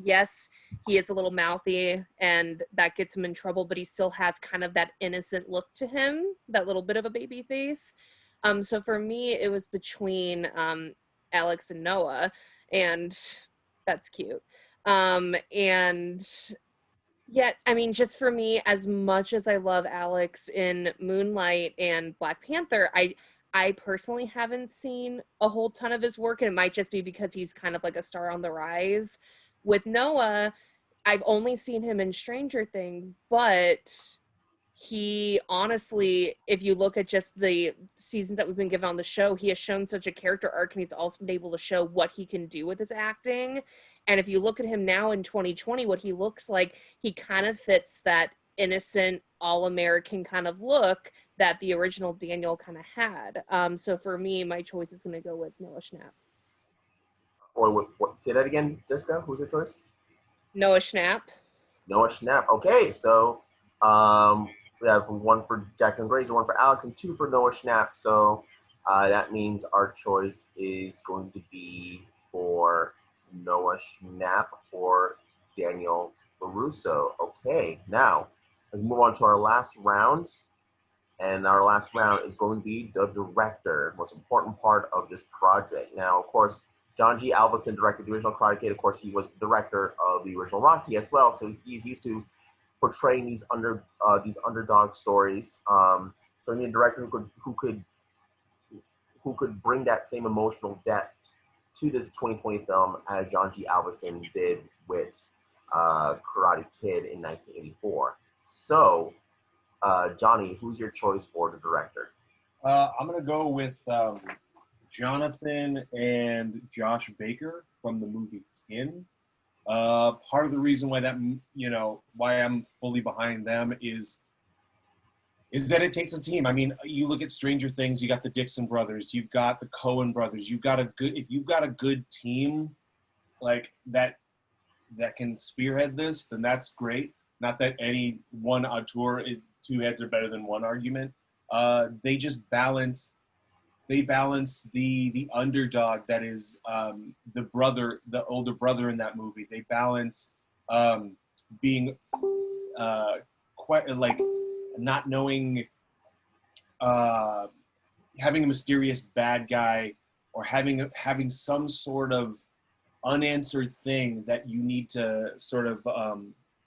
yes, he is a little mouthy and that gets him in trouble, but he still has kind of that innocent look to him, that little bit of a baby face. So for me, it was between Alex and Noah, and that's cute. And yet, I mean, just for me, as much as I love Alex in Moonlight and Black Panther, I personally haven't seen a whole ton of his work, and it might just be because he's kind of like a star on the rise. With Noah, I've only seen him in Stranger Things, but he honestly, if you look at just the seasons that we've been given on the show, he has shown such a character arc, and he's also been able to show what he can do with his acting. And if you look at him now in 2020, what he looks like, he kind of fits that innocent, all-American kind of look that the original Daniel kind of had. So for me, my choice is going to go with Noah Schnapp. Or what? Say that again, Jessica. Who's your choice? Noah Schnapp. Noah Schnapp. Okay, so We have one for Jacqueline Grazer, one for Alex, and two for Noah Schnapp. So that means our choice is going to be for Noah Schnapp or Daniel LaRusso. Okay, now let's move on to our last round. And our last round is going to be the director, most important part of this project. Now, of course, John G. Avildsen directed the original Karate Kid. Of course, he was the director of the original Rocky as well, so he's used to portraying these underdog stories. So we need a director who could bring that same emotional depth to this 2020 film as John G. Avildsen did with Karate Kid in 1984. So, Johnny, who's your choice for the director? I'm going to go with Jonathan and Josh Baker from the movie Kin. Part of the reason why why I'm fully behind them is that it takes a team. I mean, you look at Stranger Things, you got the Dixon brothers, you've got the Coen brothers, if you've got a good team like that can spearhead this, then that's great. Not that any one auteur, two heads are better than one argument. They just balance the underdog that is the older brother in that movie. They balance being quite like not knowing, having a mysterious bad guy, or having some sort of unanswered thing that you need to sort of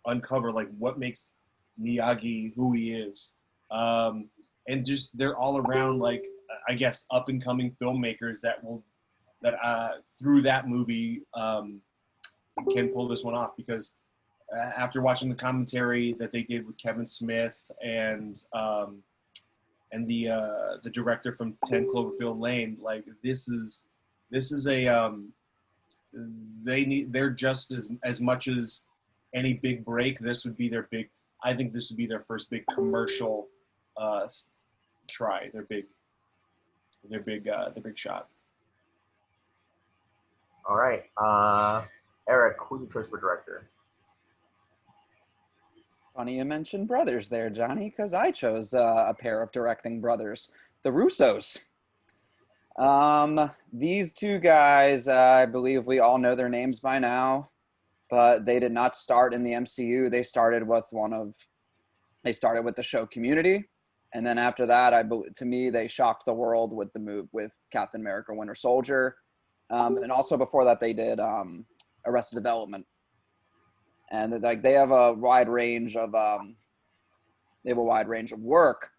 uncover, like what makes Miyagi who he is. And just they're all around, like, I guess, up and coming filmmakers that through that movie can pull this one off. Because after watching the commentary that they did with Kevin Smith and the director from 10 Cloverfield Lane, like this is a they're just as much as any big break. I think this would be their first big commercial try. Their big shot. All right, Erik, who's your choice for director? Funny you mentioned brothers there, Johnny, because I chose a pair of directing brothers, the Russos. These two guys, I believe we all know their names by now, but they did not start in the MCU. They started with the show Community, and then after that, to me, they shocked the world with the move with Captain America: Winter Soldier, and also before that, they did Arrested Development. And like they have a wide range of work,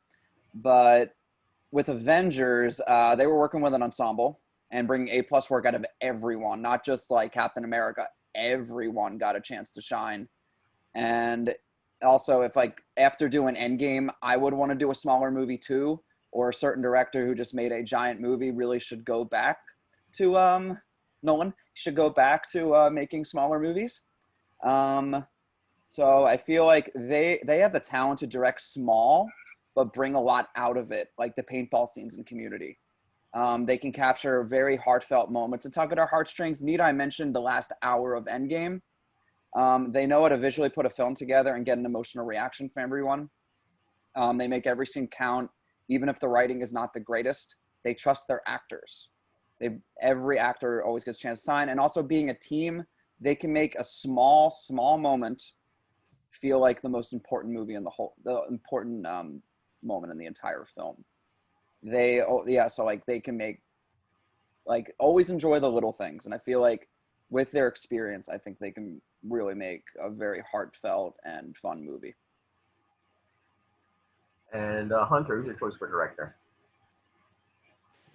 but with Avengers, they were working with an ensemble and bringing A+ work out of everyone, not just like Captain America. Everyone got a chance to shine. And also, if like after doing Endgame, I would want to do a smaller movie too, or a certain director who just made a giant movie really should go back to Nolan should go back to making smaller movies. So I feel like they have the talent to direct small, but bring a lot out of it, like the paintball scenes in Community. They can capture very heartfelt moments and tug at our heartstrings. Need I mention the last hour of Endgame? They know how to visually put a film together and get an emotional reaction from everyone. They make every scene count, even if the writing is not the greatest. They trust their actors. Every actor always gets a chance to sign. And also being a team, they can make a small moment feel like the most important movie in the important moment in the entire film. So like they can make, like, always enjoy the little things. And I feel like with their experience, I think they can really make a very heartfelt and fun movie. And Hunter, who's your choice for director?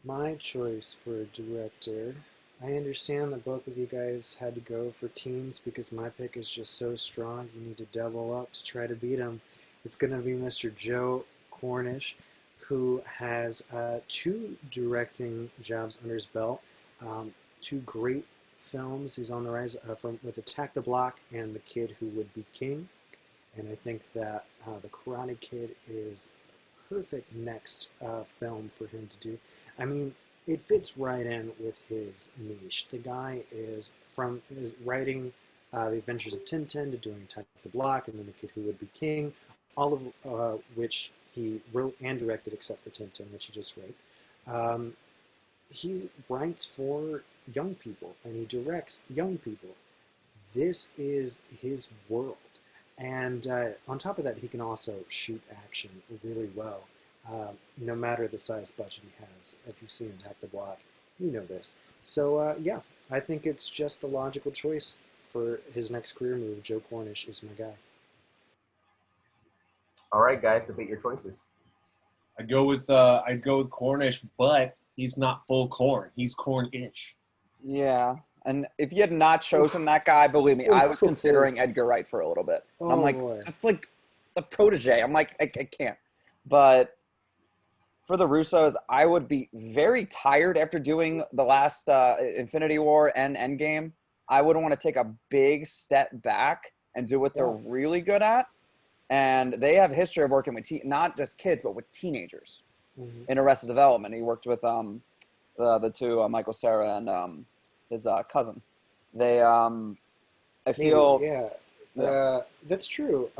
My choice for a director, I understand that both of you guys had to go for teams because my pick is just so strong. You need to double up to try to beat him. It's going to be Mr. Joe Cornish, who has 2 directing jobs under his belt, 2 great films. He's on the rise with Attack the Block and The Kid Who Would Be King. And I think that The Karate Kid is the perfect next film for him to do. I mean, it fits right in with his niche. The guy is writing The Adventures of Tintin to doing Attack the Block and then The Kid Who Would Be King, all of which he wrote and directed, except for Tintin, which he just wrote. He writes for young people and he directs young people. This is his world. And on top of that, he can also shoot action really well, no matter the size budget he has. If you've seen Attack the Block, you know this. So, yeah, I think it's just the logical choice for his next career move. Joe Cornish is my guy. All right, guys, debate your choices. I'd go with Cornish, but he's not full corn. He's corn-ish. Yeah. And if you had not chosen that guy, believe me, I was considering Edgar Wright for a little bit. Oh, I'm like, boy. that's like the protege. I'm like, I can't. But for the Russos, I would be very tired after doing the last Infinity War and Endgame. I would want to take a big step back and do what they're really good at. And they have a history of working with not just kids, but with teenagers in Arrested Development. He worked with the two, Michael Cera and his cousin. They, I feel... that's true.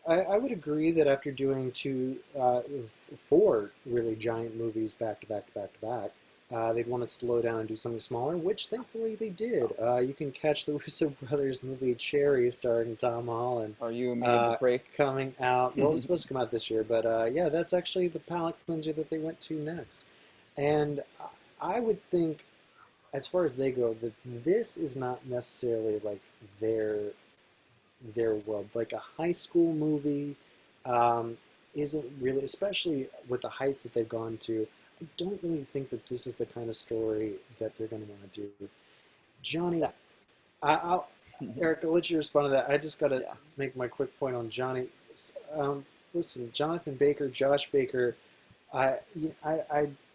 I would agree that after doing four really giant movies back to back to back to back, they'd want to slow down and do something smaller, which thankfully they did. You can catch the Russo brothers movie Cherry starring Tom Holland. Are you me coming out? Well, it was supposed to come out this year, but yeah, that's actually the palate cleanser that they went to next. And I would think, as far as they go, that this is not necessarily like their world. Like a high school movie isn't really, especially with the heights that they've gone to. I don't really think that this is the kind of story that they're going to want to do. Johnny, Erik, I'll let you respond to that. I just got to make my quick point on Johnny. Listen, Jonathan Baker, Josh Baker, I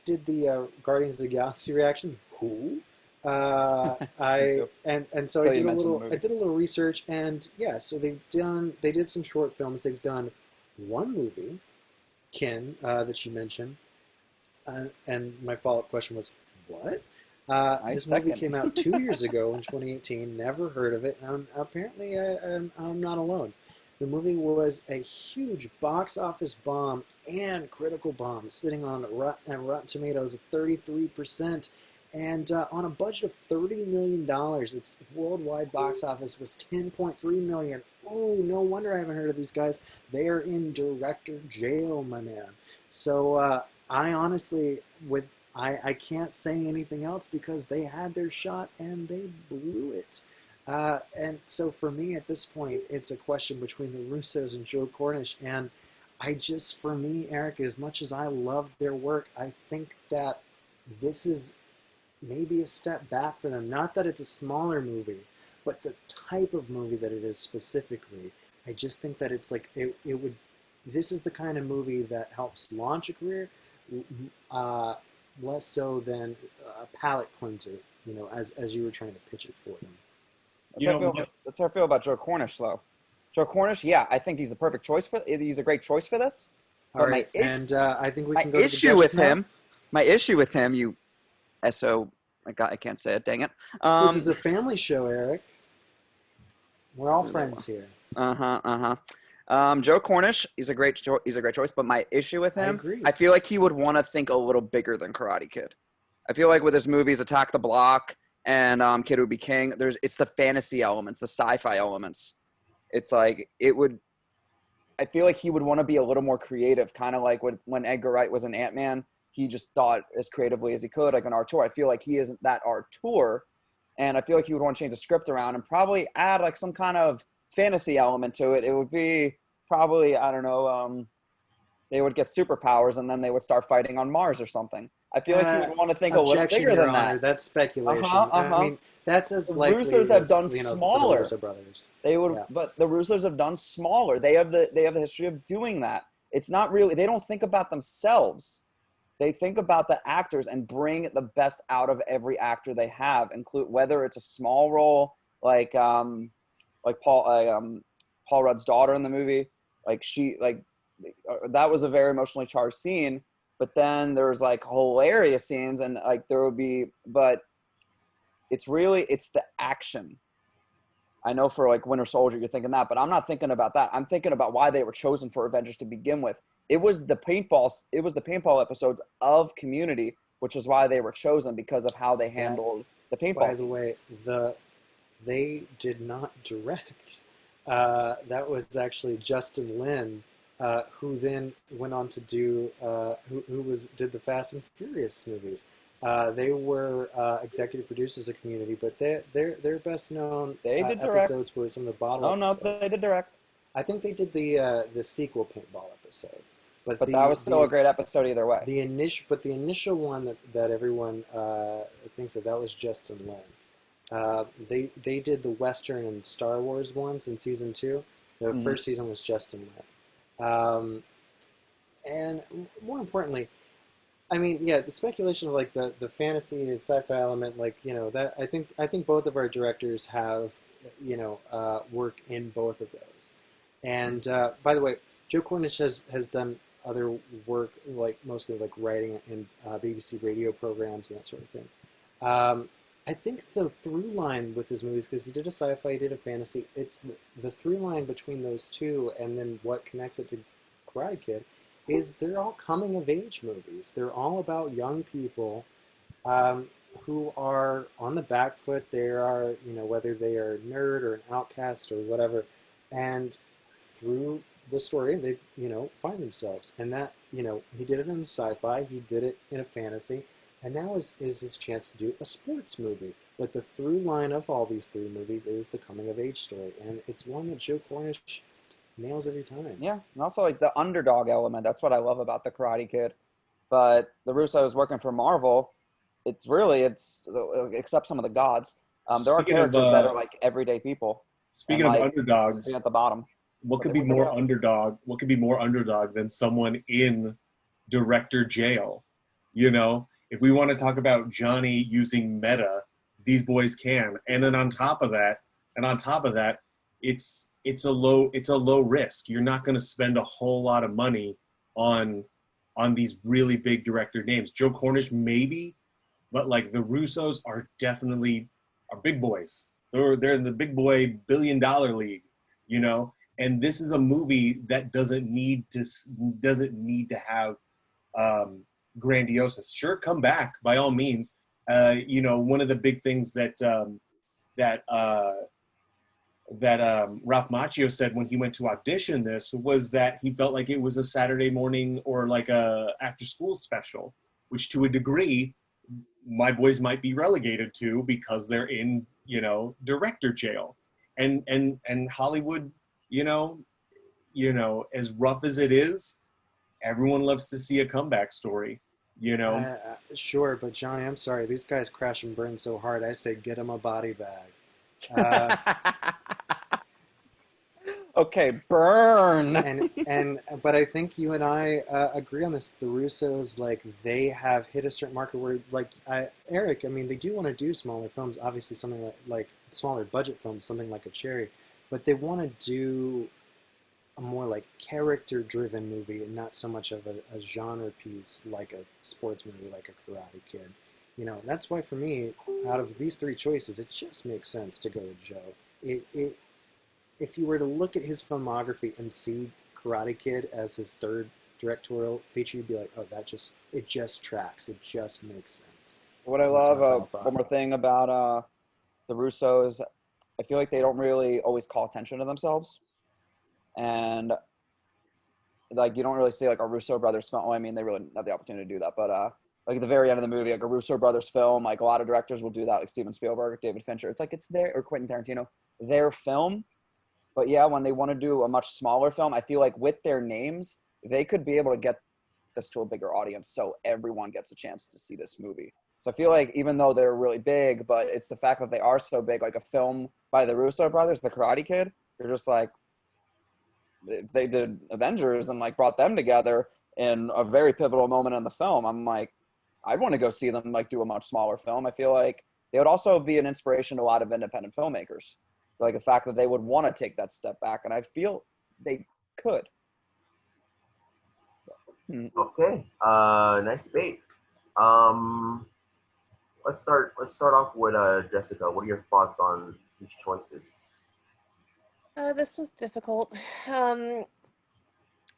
did the Guardians of the Galaxy reaction. Who? So I did a little research, and yeah, so they did some short films. They've done one movie, Kin, that you mentioned, and my follow-up question was, what? This movie came out 2 years ago in 2018. Never heard of it. Apparently, I'm not alone. The movie was a huge box office bomb and critical bomb, sitting on Rotten Tomatoes at 33%. And on a budget of $30 million, its worldwide box office was $10.3 million. Oh, no wonder I haven't heard of these guys. They are in director jail, my man. So I honestly, I can't say anything else because they had their shot and they blew it. And so for me at this point, it's a question between the Russos and Joe Cornish. And for me, Erik, as much as I love their work, I think that this is maybe a step back for them. Not that it's a smaller movie, but the type of movie that it is specifically. I just think that it's like this is the kind of movie that helps launch a career, less so than a palate cleanser, as you were trying to pitch it for them. That's how I feel about Joe Cornish, though. Joe Cornish, yeah, I think he's the perfect choice he's a great choice for this. All right, I think we can go to the judges now. My issue with him, I can't say it, dang it. This is a family show, Erik. We're all friends here. Joe Cornish, he's a great choice, but my issue with him, I feel like he would want to think a little bigger than Karate Kid. I feel like with his movies Attack the Block and Kid Who Be King, it's the fantasy elements, the sci-fi elements. It's like I feel like he would want to be a little more creative, kind of like when Edgar Wright was an Ant-Man. He just thought as creatively as he could, like an auteur. I feel like he isn't that auteur, and I feel like he would want to change the script around and probably add like some kind of fantasy element to it. It would be probably, I don't know, they would get superpowers and then they would start fighting on Mars or something. I feel like he would want to think a little bigger than that. That's speculation. I mean, that's as likely Russos as, have done smaller. The Russo brothers. But the Russos have done smaller. They have the history of doing that. It's not really. They don't think about themselves. They think about the actors and bring the best out of every actor they have, include whether it's a small role like Paul Rudd's daughter in the movie. That was a very emotionally charged scene. But then there's like hilarious scenes and like there would be, but it's the action. I know for like Winter Soldier, you're thinking that, but I'm not thinking about that. I'm thinking about why they were chosen for Avengers to begin with. It was the paintball episodes of Community, which is why they were chosen because of how they handled the paintball. By the way, they did not direct. That was actually Justin Lin, who then went on to do did the Fast and Furious movies. They were executive producers of Community, but their best known They did direct. episodes were some of the bottle Oh no, episodes. they did direct. I think they did the sequel paintball episodes, but that was still a great episode either way. The initial one that everyone thinks of, that was Justin Lin. They did the Western and Star Wars ones in season 2. The first season was Justin Lin, and more importantly, I mean, yeah, the speculation of like the fantasy and sci-fi element, like that I think both of our directors have work in both of those. And by the way, Joe Cornish has done other work, like mostly like writing in BBC radio programs and that sort of thing. I think the through line with his movies, because he did a sci-fi, he did a fantasy, it's the through line between those two, and then what connects it to Karate Kid, is they're all coming of age movies. They're all about young people who are on the back foot. They are, whether they are a nerd or an outcast or whatever, and through the story, they, find themselves. And that, he did it in sci-fi, he did it in a fantasy, and now is his chance to do a sports movie. But the through line of all these 3 movies is the coming of age story, and it's one that Joe Cornish nails every time. Yeah, and also like the underdog element. That's what I love about the Karate Kid. But the Russos working for Marvel, it's except some of the gods. There are characters that are like everyday people. Speaking of underdogs, at the bottom. What could be more underdog? What could be more underdog than someone in director jail? If we want to talk about Johnny using meta, these boys can. And then on top of that, it's a low risk. You're not going to spend a whole lot of money on these really big director names. Joe Cornish maybe, but like the Russos are definitely big boys. They're in the big boy $1 billion league, And this is a movie that doesn't need to have grandioseness. Sure, come back by all means. One of the big things that Ralph Macchio said when he went to audition this was that he felt like it was a Saturday morning or like a after school special, which to a degree my boys might be relegated to because they're in director jail, and Hollywood, as rough as it is, everyone loves to see a comeback story. Sure, but Johnny, I'm sorry, these guys crash and burn so hard. I say get them a body bag. Okay, burn. But I think you and I agree on this. The Russos, like, they have hit a certain market where, like, Erik, I mean, they do want to do smaller films, obviously something like smaller budget films, something like a Cherry, but they want to do a more like character-driven movie and not so much of a genre piece like a sports movie, like a Karate Kid. That's why for me, out of these 3 choices, it just makes sense to go with Joe. If you were to look at his filmography and see Karate Kid as his 3rd directorial feature, you'd be like, oh, it just tracks. It just makes sense. What I love, one more thing about the Russos, I feel like they don't really always call attention to themselves. And like, you don't really see like a Russo brothers film. Well, I mean, they really have the opportunity to do that, but like at the very end of the movie, like a Russo brothers film, like a lot of directors will do that, like Steven Spielberg, David Fincher. It's like it's or Quentin Tarantino, their film. But yeah, when they want to do a much smaller film, I feel like with their names, they could be able to get this to a bigger audience so everyone gets a chance to see this movie. So I feel like even though they're really big, but it's the fact that they are so big, like a film by the Russo brothers, The Karate Kid, you're just like, if they did Avengers and like brought them together in a very pivotal moment in the film, I'm like, I'd want to go see them like do a much smaller film. I feel like they would also be an inspiration to a lot of independent filmmakers. Like the fact that they would want to take that step back, and I feel they could. Okay, nice debate. Let's start off with Jessica. What are your thoughts on these choices? This was difficult. Um,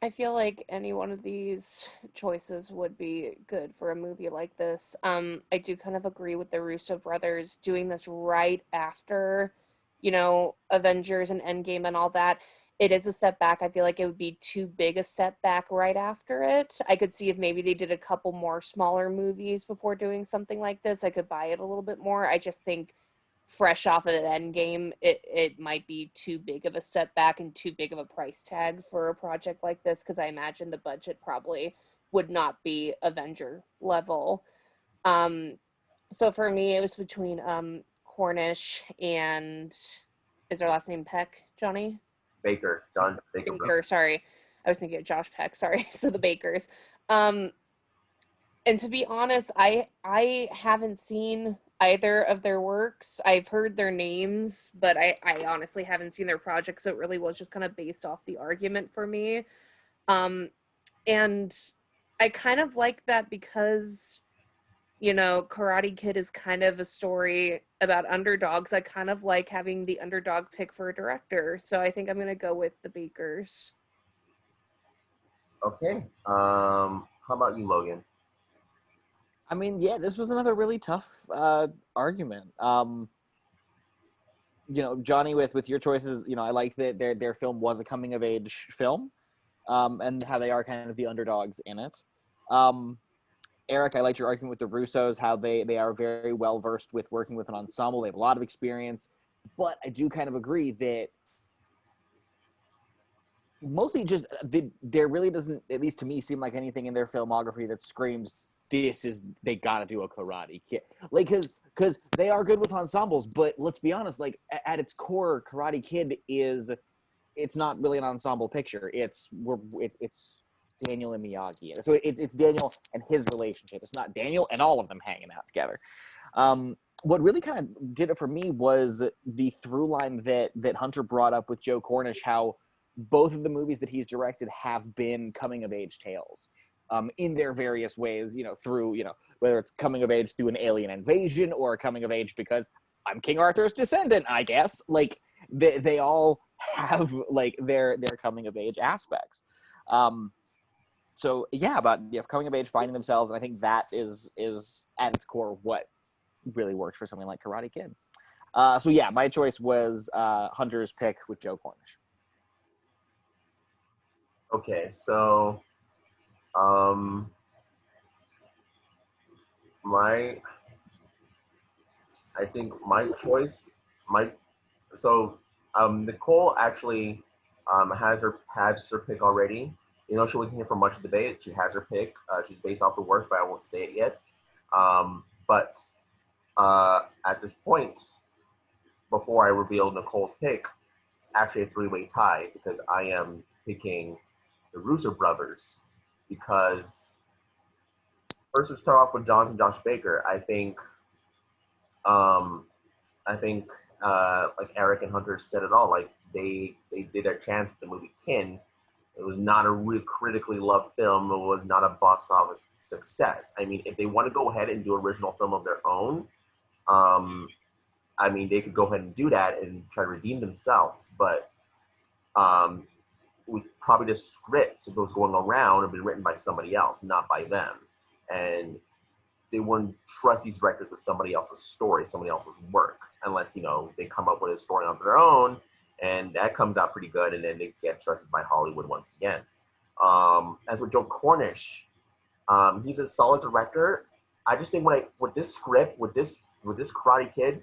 I feel like any one of these choices would be good for a movie like this. I do kind of agree with the Russo brothers doing this right after, Avengers and Endgame and all that. It is a step back. I feel like it would be too big a step back right after it. I could see if maybe they did a couple more smaller movies before doing something like this, I could buy it a little bit more. I just think fresh off of the end game, it might be too big of a step back and too big of a price tag for a project like this, because I imagine the budget probably would not be Avenger level. Um, so for me, it was between Cornish and, is their last name Peck, Johnny? Baker, John Baker. Baker, sorry. I was thinking of Josh Peck, sorry. So the Bakers. Um, and to be honest, I haven't seen either of their works. I've heard their names, but I honestly haven't seen their projects, so it really was just kind of based off the argument for me. Um, and I kind of like that because, Karate Kid is kind of a story about underdogs. I kind of like having the underdog pick for a director, so I think I'm going to go with the Bakers. Okay. How about you, Logan? I mean, yeah, this was another really tough argument. Johnny, with your choices, I like that their film was a coming of age film, and how they are kind of the underdogs in it. Erik, I liked your argument with the Russos, how they are very well versed with working with an ensemble. They have a lot of experience, but I do kind of agree that mostly just there really doesn't, at least to me, seem like anything in their filmography that screams they gotta do a Karate Kid, like because they are good with ensembles, but let's be honest, like at its core, Karate Kid it's not really an ensemble picture. It's Daniel and Miyagi, so it's Daniel and his relationship. It's not Daniel and all of them hanging out together. What really kind of did it for me was the through line that Hunter brought up with Joe Cornish, how both of the movies that he's directed have been coming of age tales, in their various ways, through, whether it's coming of age through an alien invasion or coming of age because I'm King Arthur's descendant, I guess. Like they all have like their coming of age aspects. So yeah, about coming of age, finding themselves, and I think that is at its core what really works for something like Karate Kid. So yeah, my choice was Hunter's pick with Joe Cornish. Okay, so I think my choice, Nicole actually has her pick already. She wasn't here for much debate. She has her pick. She's based off the work, but I won't say it yet. But at this point, before I reveal Nicole's pick, it's actually a three-way tie because I am picking the Russo brothers, because first, let's start off with Josh Baker. I think like Erik and Hunter said it all. Like they did their chance with the movie Kin. It was not a real critically loved film. It was not a box office success. I mean, if they want to go ahead and do an original film of their own, they could go ahead and do that and try to redeem themselves. But probably the script that was going around had been written by somebody else, not by them. And they wouldn't trust these directors with somebody else's story, somebody else's work, unless, they come up with a story on their own, and that comes out pretty good, and then they get trusted by Hollywood once again. As with Joe Cornish, he's a solid director. I just think with this script, with this Karate Kid,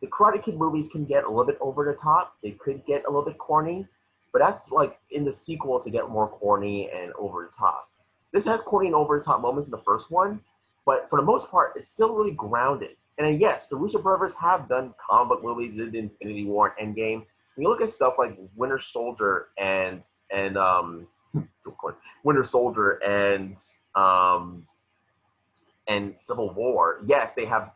the Karate Kid movies can get a little bit over the top. They could get a little bit corny, but that's like in the sequels to get more corny and over the top. This has corny and over the top moments in the first one, but for the most part, it's still really grounded. And then, yes, the Russo brothers have done comic book movies. They did Infinity War and Endgame. When you look at stuff like Winter Soldier and Winter Soldier and Civil War, yes, they have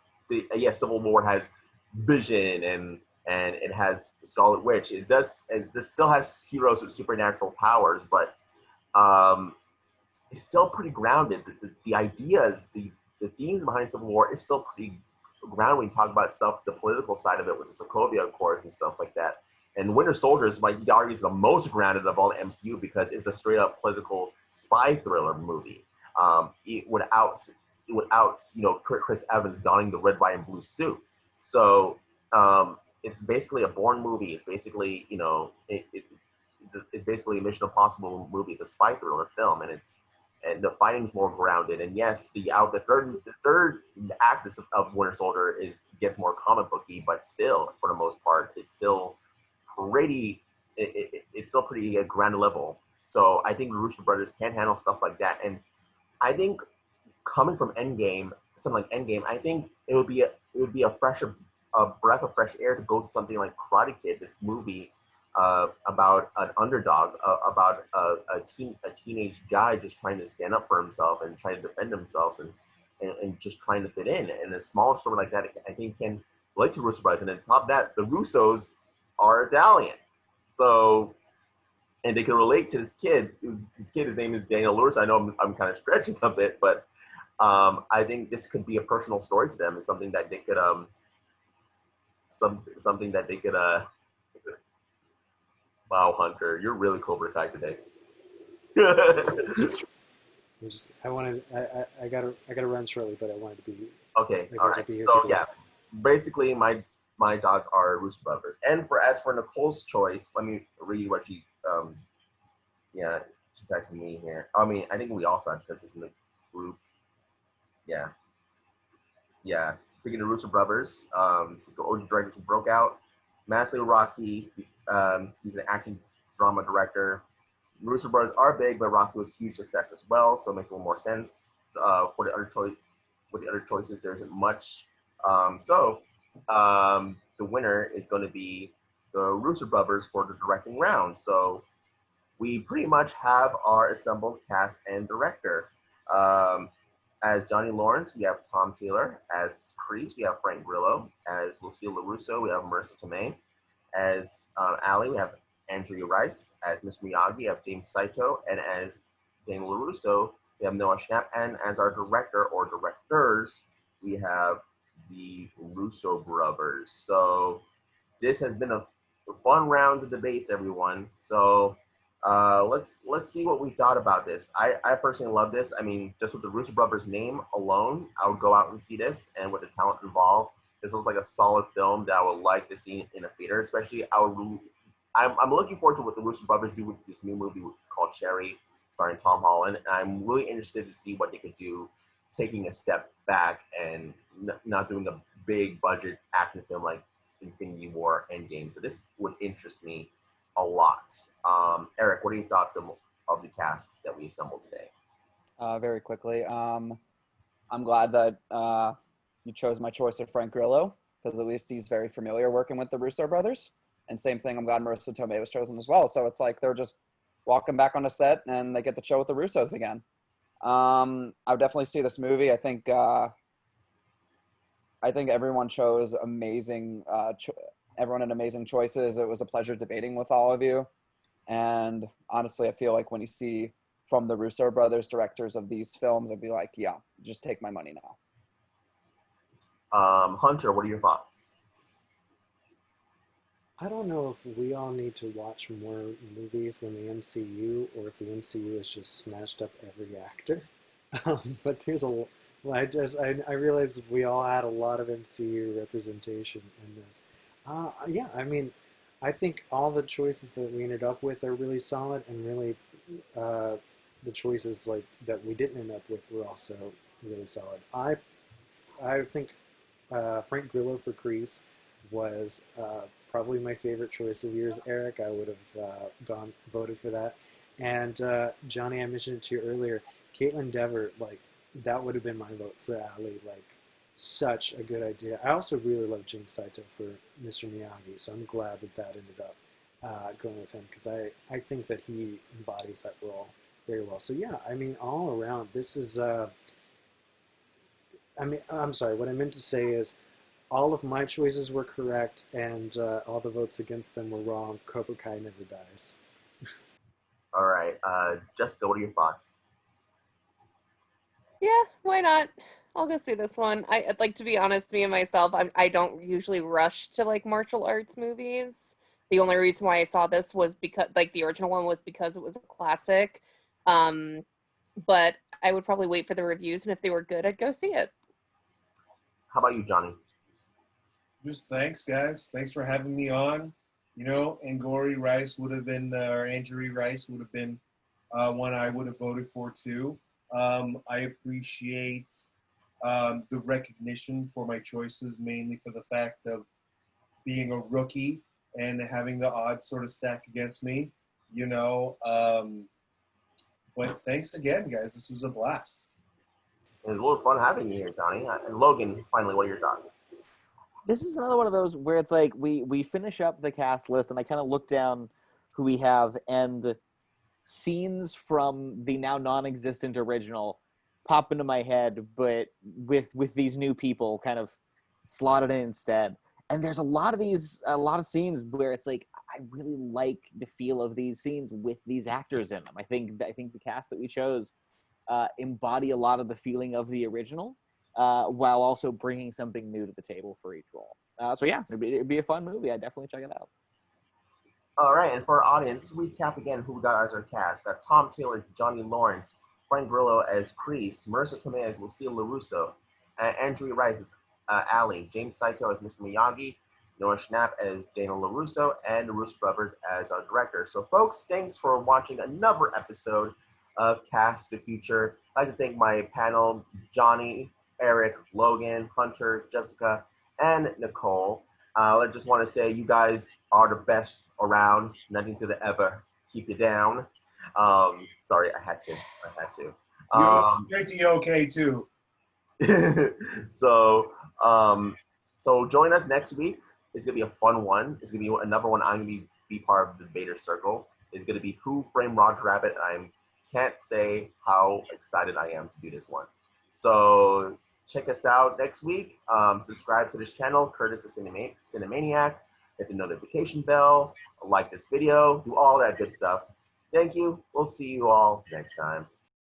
Civil War has Vision and it has Scarlet Witch. This still has heroes with supernatural powers, but it's still pretty grounded. The ideas, the themes behind Civil War is still pretty grounded when you talk about stuff, the political side of it with the Sokovia Accords and stuff like that. And Winter Soldier is, like, you could argue, is the most grounded of all the MCU because it's a straight up political spy thriller movie. Without Chris Evans donning the red, white, and blue suit. So it's basically a Bourne movie. It's basically it's basically a Mission Impossible movie. It's a spy thriller film, and the fighting's more grounded. And yes, the third act of Winter Soldier gets more comic booky, but still, for the most part, it's still pretty grounded level. So I think the Russo brothers can handle stuff like that. And I think coming from something like Endgame, I think it would be a breath of fresh air to go to something like Karate Kid, this movie about an underdog, about a teenage guy just trying to stand up for himself and trying to defend himself and just trying to fit in. And a smaller story like that, I think, can relate to Russo brothers. And on top of that, the Russos are Italian, so and they can relate to this kid. His name is Daniel Lewis. I know I'm kind of stretching a bit, but I think this could be a personal story to them. It's something that they could something that they could wow, Hunter, you're really Cobra Kai today. I gotta run shortly, but I wanted to be okay. able All to right. be here So today. yeah, basically my dogs are Russo brothers. And as for Nicole's choice, let me read what she she texted me here. I mean, I think we all saw it because it's in the group. Yeah. Speaking of Russo brothers, the OG directors who broke out. Massimo Rocky, he's an action drama director. Russo brothers are big, but Rocky was a huge success as well, so it makes a little more sense. With the other choices, there isn't much. So the winner is going to be the Russo brothers for the directing round. So we pretty much have our assembled cast and director. As Johnny Lawrence, we have Tom Taylor. As Kreese, we have Frank Grillo. As Lucille LaRusso, we have Marissa Tomei. As Allie, we have Andrea Rice. As Mr. Miyagi, we have James Saito. And as Daniel LaRusso, we have Noah Schnapp. And as our director or directors, we have the Russo brothers. So this has been a fun rounds of debates, everyone. So let's see what we thought about this. I personally love this. I mean, just with the Russo brothers name alone, I would go out and see this, and with the talent involved, this looks like a solid film that I would like to see in a theater. Especially, I'm looking forward to what the Russo brothers do with this new movie called Cherry, starring Tom Holland. And I'm really interested to see what they could do, taking a step back and not doing a big budget action film like Infinity War Endgame. So this would interest me a lot. Erik, what are your thoughts of the cast that we assembled today? Very quickly, I'm glad that you chose my choice of Frank Grillo, because at least he's very familiar working with the Russo brothers. And same thing, I'm glad Marissa Tomei was chosen as well. So it's like they're just walking back on a set and they get to show with the Russos again. I would definitely see this movie. I think everyone chose amazing. Everyone had amazing choices. It was a pleasure debating with all of you. And honestly, I feel like when you see from the Russo brothers directors of these films, I'd be like, yeah, just take my money now. Hunter, what are your thoughts? I don't know if we all need to watch more movies than the MCU, or if the MCU has just snatched up every actor. But there's I realized we all had a lot of MCU representation in this. Yeah, I mean, I think all the choices that we ended up with are really solid, and really the choices like that we didn't end up with were also really solid. I think Frank Grillo for Kreese was probably my favorite choice of yours, Erik. I would have voted for that. And Johnny, I mentioned it to you earlier. Caitlin Dever, like, that would have been my vote for Ali. Like, such a good idea. I also really love James Saito for Mr. Miyagi, so I'm glad that ended up going with him, because I think that he embodies that role very well. So yeah, I mean, all around, this is. I mean, I'm sorry. What I meant to say is, all of my choices were correct, and all the votes against them were wrong. Cobra Kai never dies. All right, Jessica, what are your thoughts? Yeah, why not? I'll go see this one. Like, to be honest, me and myself, I don't usually rush to like martial arts movies. The only reason why I saw this was because, like, the original one was because it was a classic. But I would probably wait for the reviews, and if they were good, I'd go see it. How about you, Johnny? Just thanks, guys. Thanks for having me on. You know, Angourie Rice would have been, or Anjali Rice would have been one I would have voted for too. I appreciate the recognition for my choices, mainly for the fact of being a rookie and having the odds sort of stack against me, you know. But thanks again, guys. This was a blast. It was a little fun having you here, Johnny. And Logan, finally, what are your thoughts? This is another one of those where it's like we finish up the cast list, and I kind of look down who we have, and scenes from the now non-existent original pop into my head, but with these new people kind of slotted in instead. And there's a lot of scenes where it's like I really like the feel of these scenes with these actors in them. I think the cast that we chose embody a lot of the feeling of the original, while also bringing something new to the table for each role. So yeah, it'd be a fun movie. I'd definitely check it out. All right, and for our audience, recap again who we got as our cast. Got Tom Taylor as Johnny Lawrence, Frank Grillo as Kreese, Marissa Tomei as Lucille LaRusso, Andrea Rice as Allie, James Saito as Mr. Miyagi, Noah Schnapp as Dana LaRusso, and the Russo brothers as our director. So folks, thanks for watching another episode of Cast the Future. I'd like to thank my panel, Johnny, Erik, Logan, Hunter, Jessica, and Nicole. I just want to say you guys are the best around. Nothing to ever keep you down. Sorry, I had to. You're okay too. So join us next week. It's gonna be a fun one. It's gonna be another one. I'm gonna be part of the debater circle. It's gonna be Who Framed Roger Rabbit. I can't say how excited I am to do this one. So check us out next week. Subscribe to this channel, Curtis the Cinemaniac. Hit the notification bell. Like this video. Do all that good stuff. Thank you. We'll see you all next time.